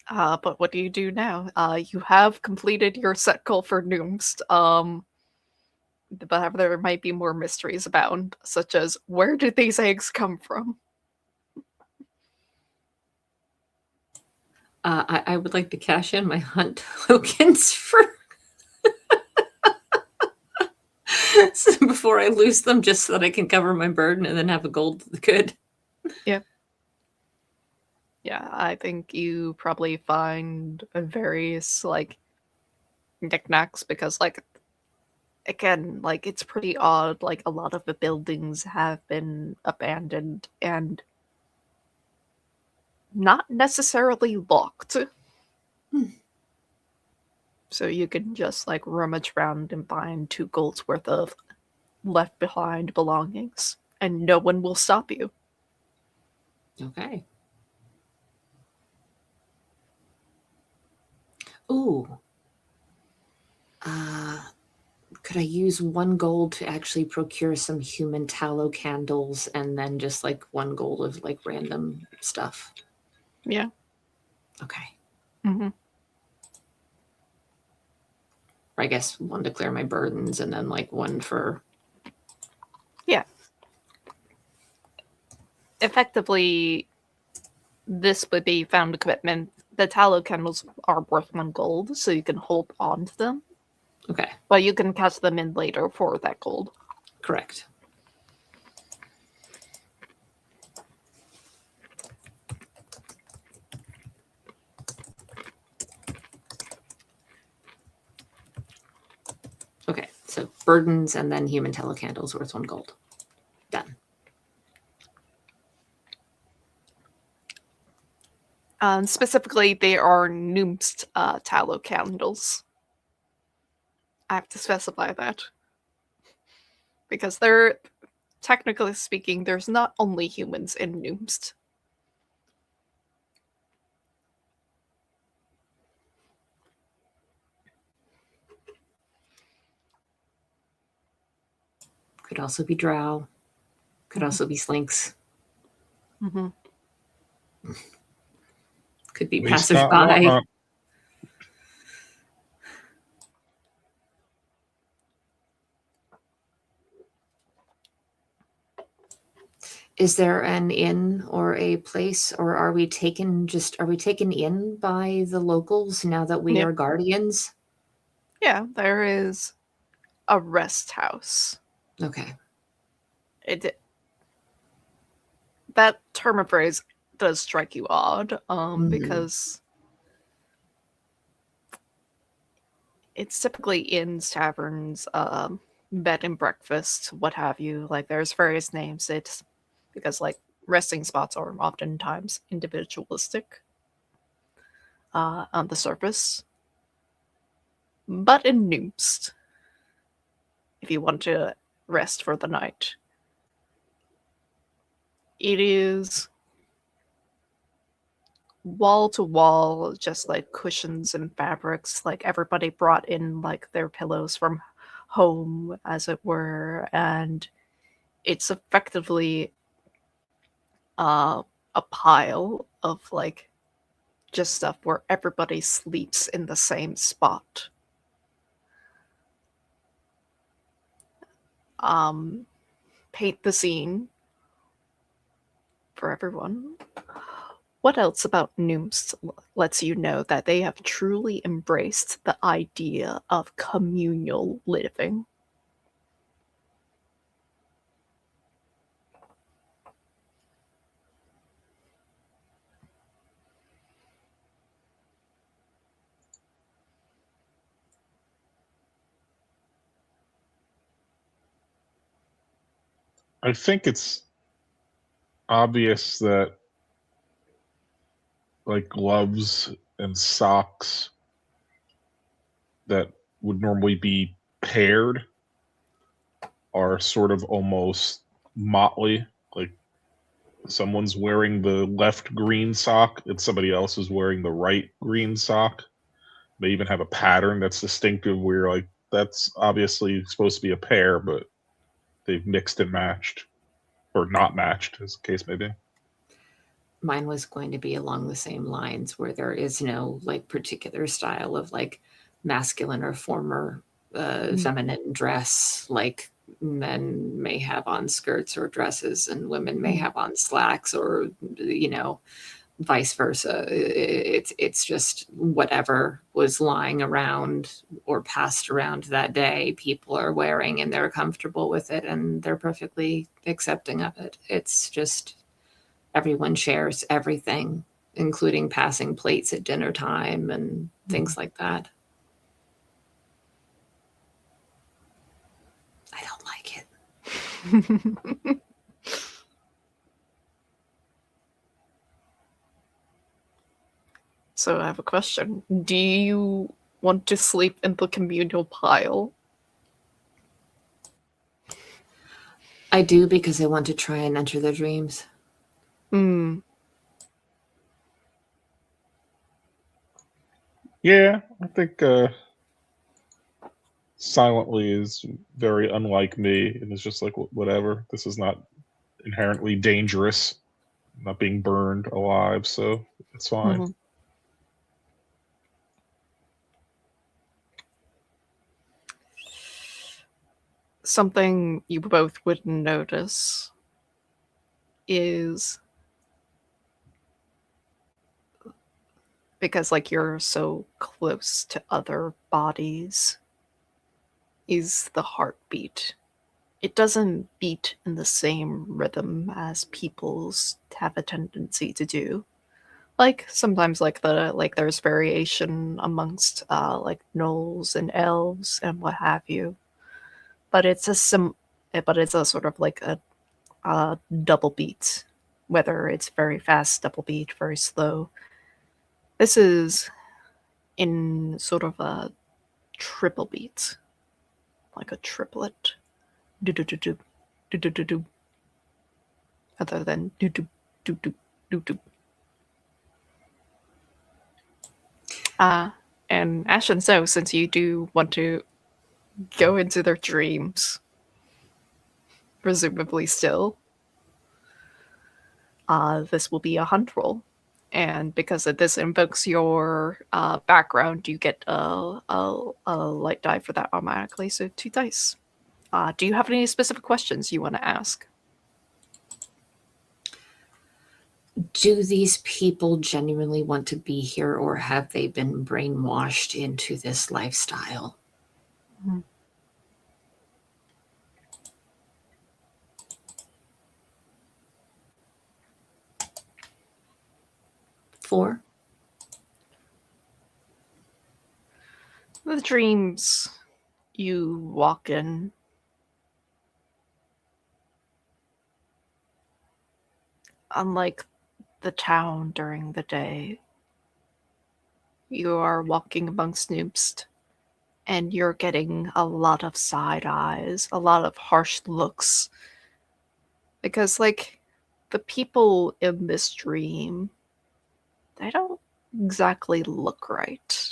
But what do you do now? You have completed your set goal for Noomst. But there might be more mysteries abound, such as where did these eggs come from? I would like to cash in my hunt tokens for before I lose them, just so that I can cover my burden and then have a gold good. Yeah. Yeah, I think you probably find various like knickknacks because like again, like it's pretty odd. Like a lot of the buildings have been abandoned and not necessarily locked. So you can just like rummage around and find 2 gold's worth of left behind belongings, and no one will stop you. Okay. Ooh. Could I use 1 gold to actually procure some human tallow candles and then just like 1 gold of like random stuff? Yeah. Okay. Mm-hmm. I guess 1 to clear my burdens and then like 1 for. Yeah. Effectively, this would be found equipment. The tallow candles are worth 1 gold, so you can hold on to them. Okay. But you can cash them in later for that gold. Correct. Okay, so burdens and then human tallow candles worth 1 gold. Done. Specifically, they are Noomst tallow candles. I have to specify that. Because they're, technically speaking, there's not only humans in Noomst. Could also be drow. Could also be slinks. Mm-hmm. Could be We start passersby. whatnot. Is there an inn or a place, or are we taken in by the locals now that we Yeah. are guardians? Yeah, there is a rest house. Okay. That term of phrase does strike you odd, because it's typically inns, taverns, bed and breakfast, what have you. Like there's various names. It's because like resting spots are oftentimes individualistic on the surface. But in Noomst, if you want to rest for the night, it is wall to wall, just like cushions and fabrics. Like everybody brought in like their pillows from home, as it were, and it's effectively a pile of like just stuff where everybody sleeps in the same spot. Paint the scene for everyone. What else about Nooms lets you know that they have truly embraced the idea of communal living? I think it's obvious that like gloves and socks that would normally be paired are sort of almost motley. Like someone's wearing the left green sock and somebody else is wearing the right green sock. They even have a pattern that's distinctive where like that's obviously supposed to be a pair, but they've mixed and matched. Or not matched, as the case may be. Mine was going to be along the same lines where there is no like particular style of like masculine or former feminine dress like men may have on skirts or dresses and women may have on slacks, or vice versa. It's just whatever was lying around or passed around that day, people are wearing and they're comfortable with it and they're perfectly accepting of it. It's just everyone shares everything, including passing plates at dinner time and things like that. I don't like it. So I have a question. Do you want to sleep in the communal pile? I do, because I want to try and enter their dreams. Yeah, I think silently is very unlike me, and it's just like whatever. This is not inherently dangerous. I'm not being burned alive, so it's fine. Something you both would notice is, because like you're so close to other bodies, is the heartbeat. It doesn't beat in the same rhythm as people's have a tendency to do. Like sometimes like there's variation amongst like gnolls and elves and what have you. But it's a sort of like a double beat, whether it's very fast double beat, very slow. This is in sort of a triple beat, like a triplet. Do do do do do do do do. Other than do do do do do do. And Ash and So, since you do want to go into their dreams, presumably still, this will be a hunt roll. And because this invokes your background, you get a light die for that automatically, so 2 dice. Do you have any specific questions you want to ask? Do these people genuinely want to be here, or have they been brainwashed into this lifestyle? Mm-hmm. 4. The dreams you walk in. Unlike the town during the day, you are walking amongst noobs, and you're getting a lot of side eyes, a lot of harsh looks. Because, like, the people in this dream They don't exactly look right.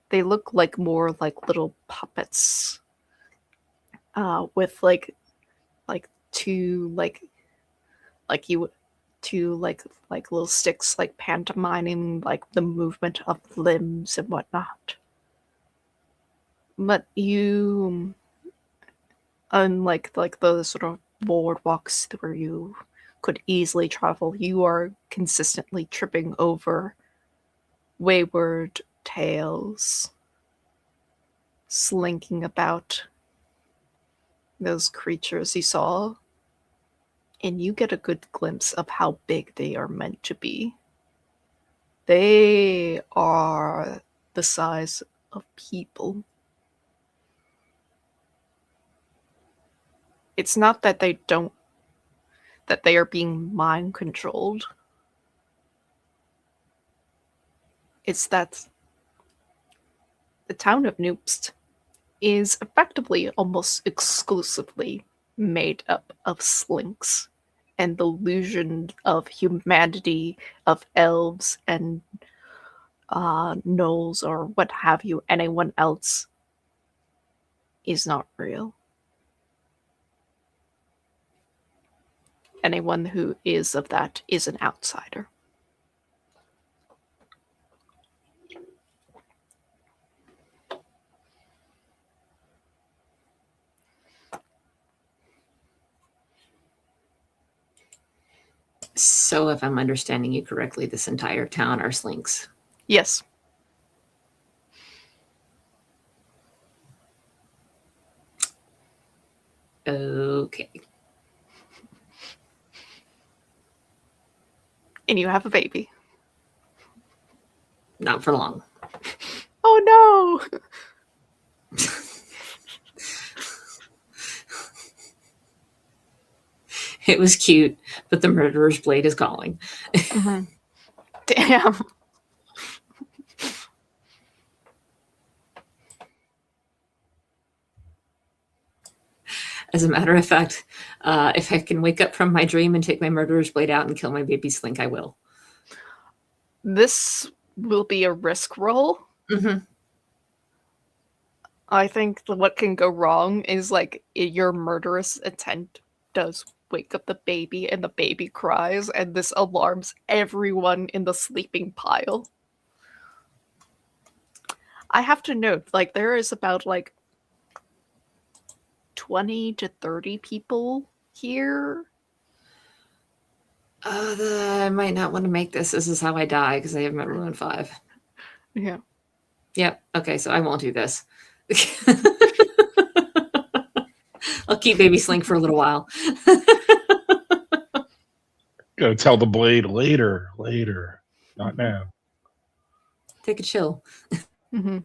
They look like more like little puppets, with like two like you two like little sticks like pantomiming like the movement of limbs and whatnot. But you, unlike like the sort of boardwalks where you could easily travel, you are consistently tripping over wayward tails, slinking about those creatures you saw, and you get a good glimpse of how big they are meant to be. They are the size of people. It's not that they are being mind controlled. It's that the town of Noopst is effectively almost exclusively made up of slinks and the illusion of humanity, of elves and gnolls or what have you, anyone else, is not real. Anyone who is of that is an outsider. So, if I'm understanding you correctly, this entire town are slinks. Yes. Okay. And you have a baby. Not for long. Oh no! It was cute, but the murderer's blade is calling. Mm-hmm. Damn. As a matter of fact, if I can wake up from my dream and take my murderer's blade out and kill my baby slink, I will. This will be a risk roll. Mm-hmm. I think what can go wrong is like your murderous intent does wake up the baby and the baby cries and this alarms everyone in the sleeping pile. I have to note, like, there is about like 20 to 30 people here. I might not want to make this. This is how I die because I have my ruin 5. Yeah. Yep. Okay, so I won't do this. I'll keep baby slink for a little while. Gotta tell the blade later, not now. Take a chill. Mm-hmm.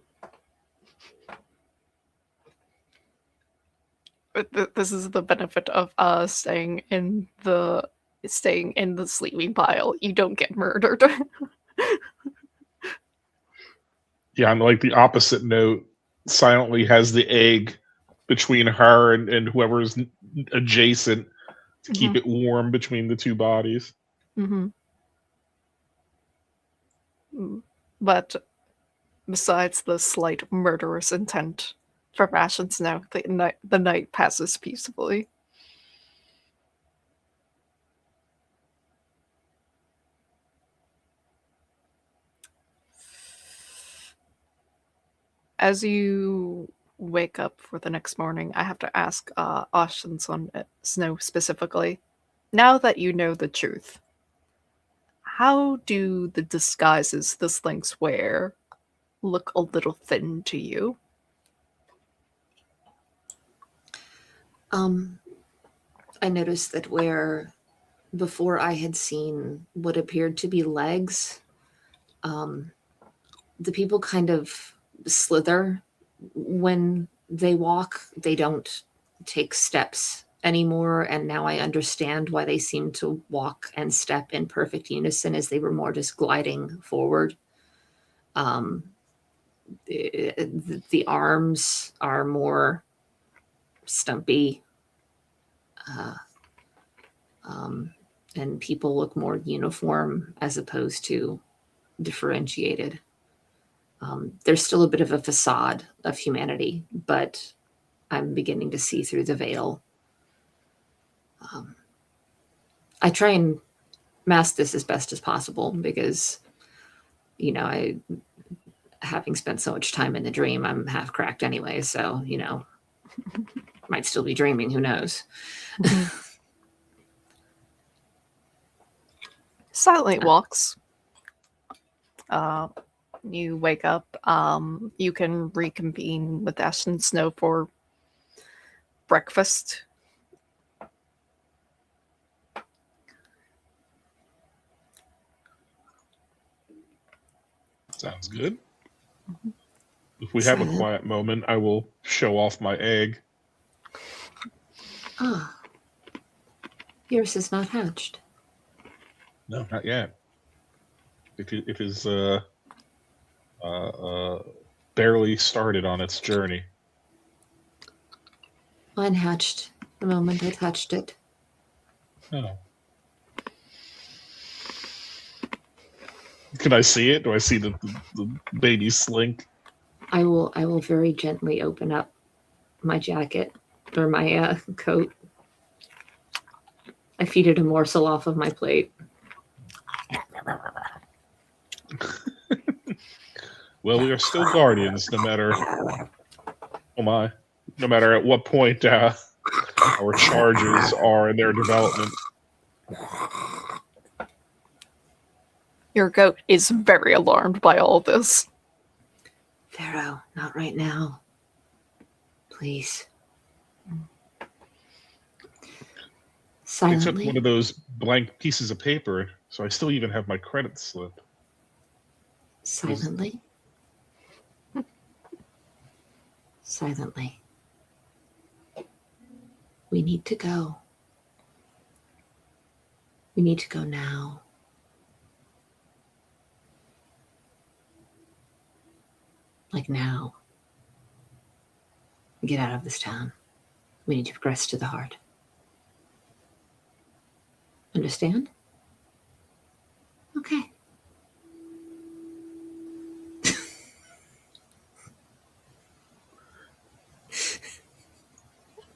This is the benefit of staying in the sleeping pile. You don't get murdered. Yeah, on like the opposite note, silently has the egg between her and whoever's adjacent to keep it warm between the two bodies. Mm-hmm. But besides the slight murderous intent from Ashen's now, the night passes peacefully. As you wake up for the next morning, I have to ask Ashen's on Snow specifically. Now that you know the truth, how do the disguises the Slinks wear look a little thin to you? I noticed that where before I had seen what appeared to be legs, the people kind of slither when they walk. They don't take steps anymore, and now I understand why they seem to walk and step in perfect unison, as they were more just gliding forward. The arms are more stumpy, and people look more uniform as opposed to differentiated. There's still a bit of a facade of humanity, but I'm beginning to see through the veil. I try and mask this as best as possible because, having spent so much time in the dream, I'm half cracked anyway. So, might still be dreaming. Who knows? Silently walks. You wake up. You can reconvene with Ash and Snow for breakfast. Sounds good. If we have a quiet moment, I will show off my egg. Ah, yours is not hatched. No, not yet. It is barely started on its journey. Mine hatched the moment I touched it. Oh. Can I see it? Do I see the baby slink? I will very gently open up my jacket or my coat. I feed it a morsel off of my plate. Well, we are still guardians, no matter at what point our charges are in their development. Your goat is very alarmed by all this. Pharaoh, not right now. Please. Silently. I took one of those blank pieces of paper, so I still even have my credit slip. Silently. Silently. We need to go. We need to go now. Like now. Get out of this town. We need to progress to the heart. Understand? Okay.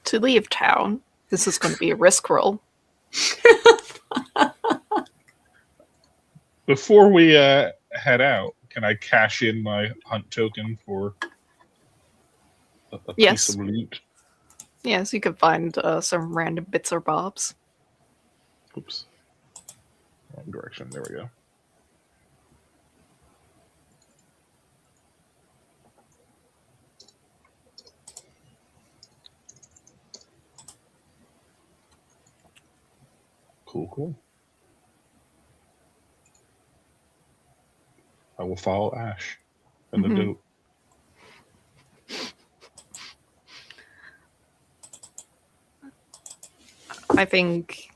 To leave town, this is going to be a risk roll. Before we head out, can I cash in my hunt token for a piece of loot? Yes, you can find some random bits or bobs. Oops. Wrong direction. There we go. Cool. I will follow Ash and the goat. I think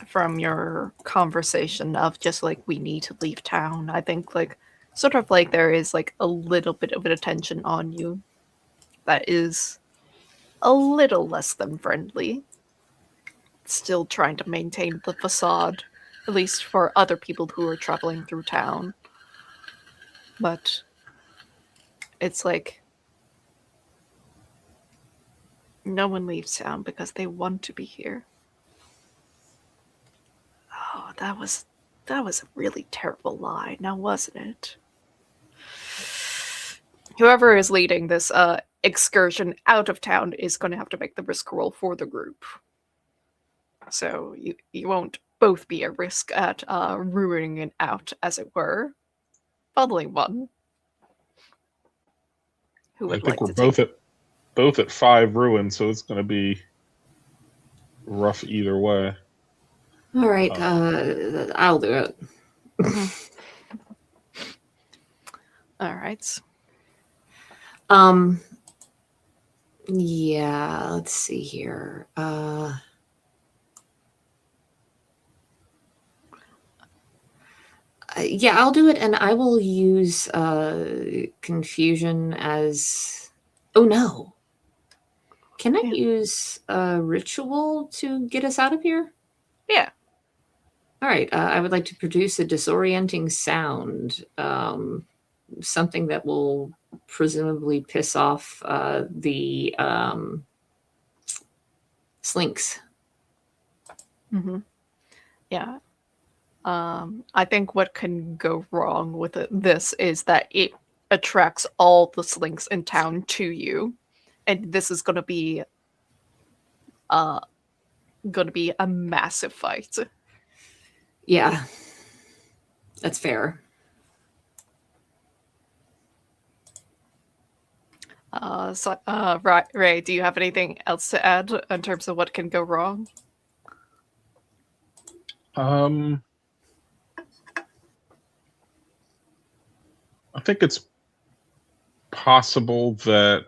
from your conversation of just like we need to leave town, I think like sort of like there is like a little bit of an attention on you that is a little less than friendly. Still trying to maintain the facade, at least for other people who are traveling through town. But it's like no one leaves town because they want to be here. Oh, that was a really terrible lie, now wasn't it? Whoever is leading this excursion out of town is going to have to make the risk roll for the group. So you won't both be at risk at ruining it out, as it were. Following one. Who would I think like we're to both at 5 ruins, so it's going to be rough either way. All right, I'll do it. All right. Yeah, let's see here. Yeah, I'll do it, and I will use confusion as... Oh, no. Can I use a ritual to get us out of here? Yeah. All right. I would like to produce a disorienting sound, something that will presumably piss off the slinks. Yeah. I think what can go wrong with this is that it attracts all the slinks in town to you, and this is going to be a massive fight. Yeah, that's fair. Ray, do you have anything else to add in terms of what can go wrong? I think it's possible that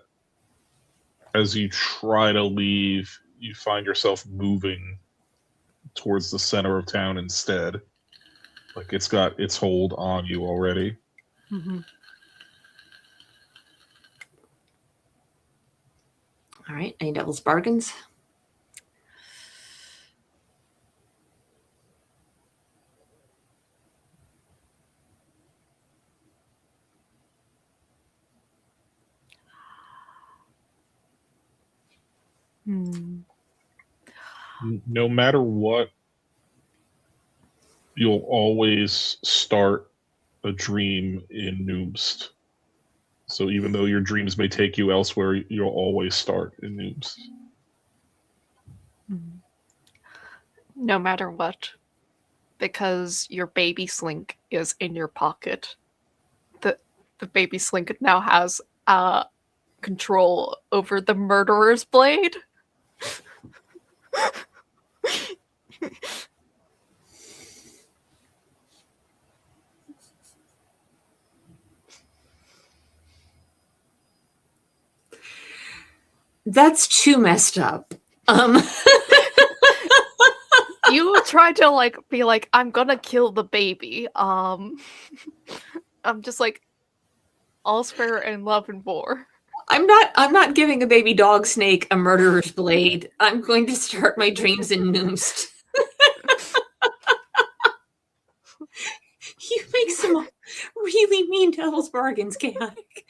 as you try to leave, you find yourself moving towards the center of town instead. Like it's got its hold on you already. All right. Any devil's bargains? No matter what, you'll always start a dream in Noomst. So even though your dreams may take you elsewhere, you'll always start in Noomst. No matter what, because your baby slink is in your pocket. The baby slink now has control over the murderer's blade. That's too messed up. You tried to be like, I'm gonna kill the baby. I'm just like, all's fair in love and war. I'm not giving a baby dog snake a murderer's blade. I'm going to start my dreams in Noomst. You make some really mean devil's bargains, Chaotic.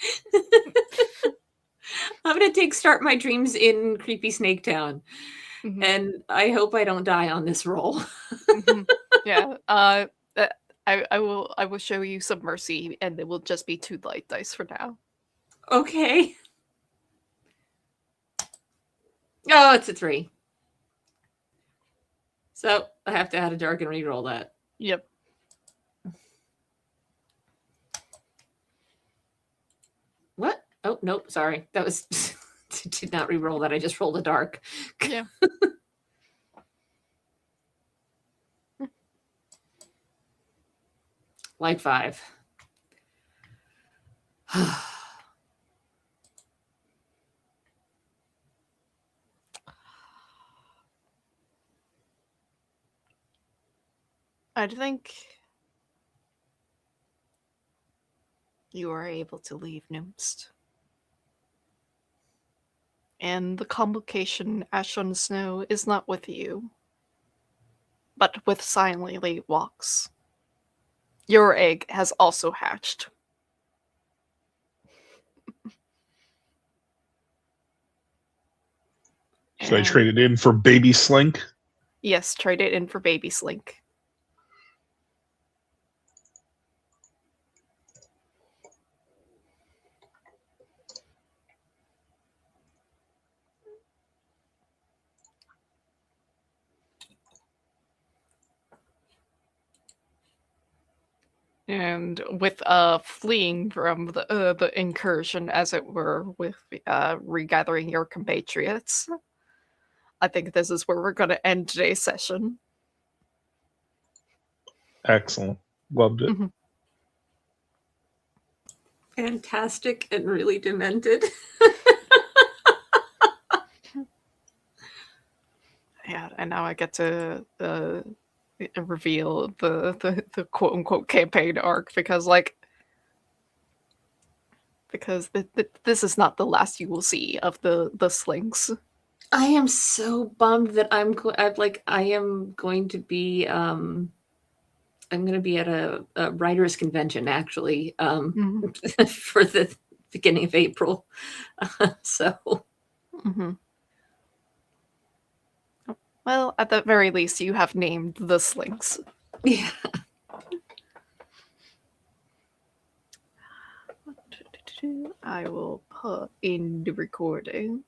I'm going to start my dreams in Creepy Snake Town. And I hope I don't die on this roll. Yeah. I will show you some mercy, and it will just be 2 light dice for now. Okay. Oh, it's a 3. So I have to add a dark and re-roll that. Yep. What? Oh, nope. Sorry. That was... did not re-roll that. I just rolled a dark. Yeah. Light 5. I think you are able to leave Noomst. And the complication, Ash on Snow, is not with you, but with Silently Walks. Your egg has also hatched. Should I trade it in for Baby Slink? Yes, trade it in for Baby Slink. And with fleeing from the incursion, as it were, with regathering your compatriots, I think this is where we're going to end today's session. Excellent. Loved it. Fantastic and really demented. Yeah, and now I get to reveal the quote unquote campaign arc because this is not the last you will see of the slinks. I am so bummed that I am going to be I'm going to be at a writers convention actually Mhm. for the beginning of April. So, Mhm. Well, at the very least, you have named the Slinks. yeah. I will put in the recording.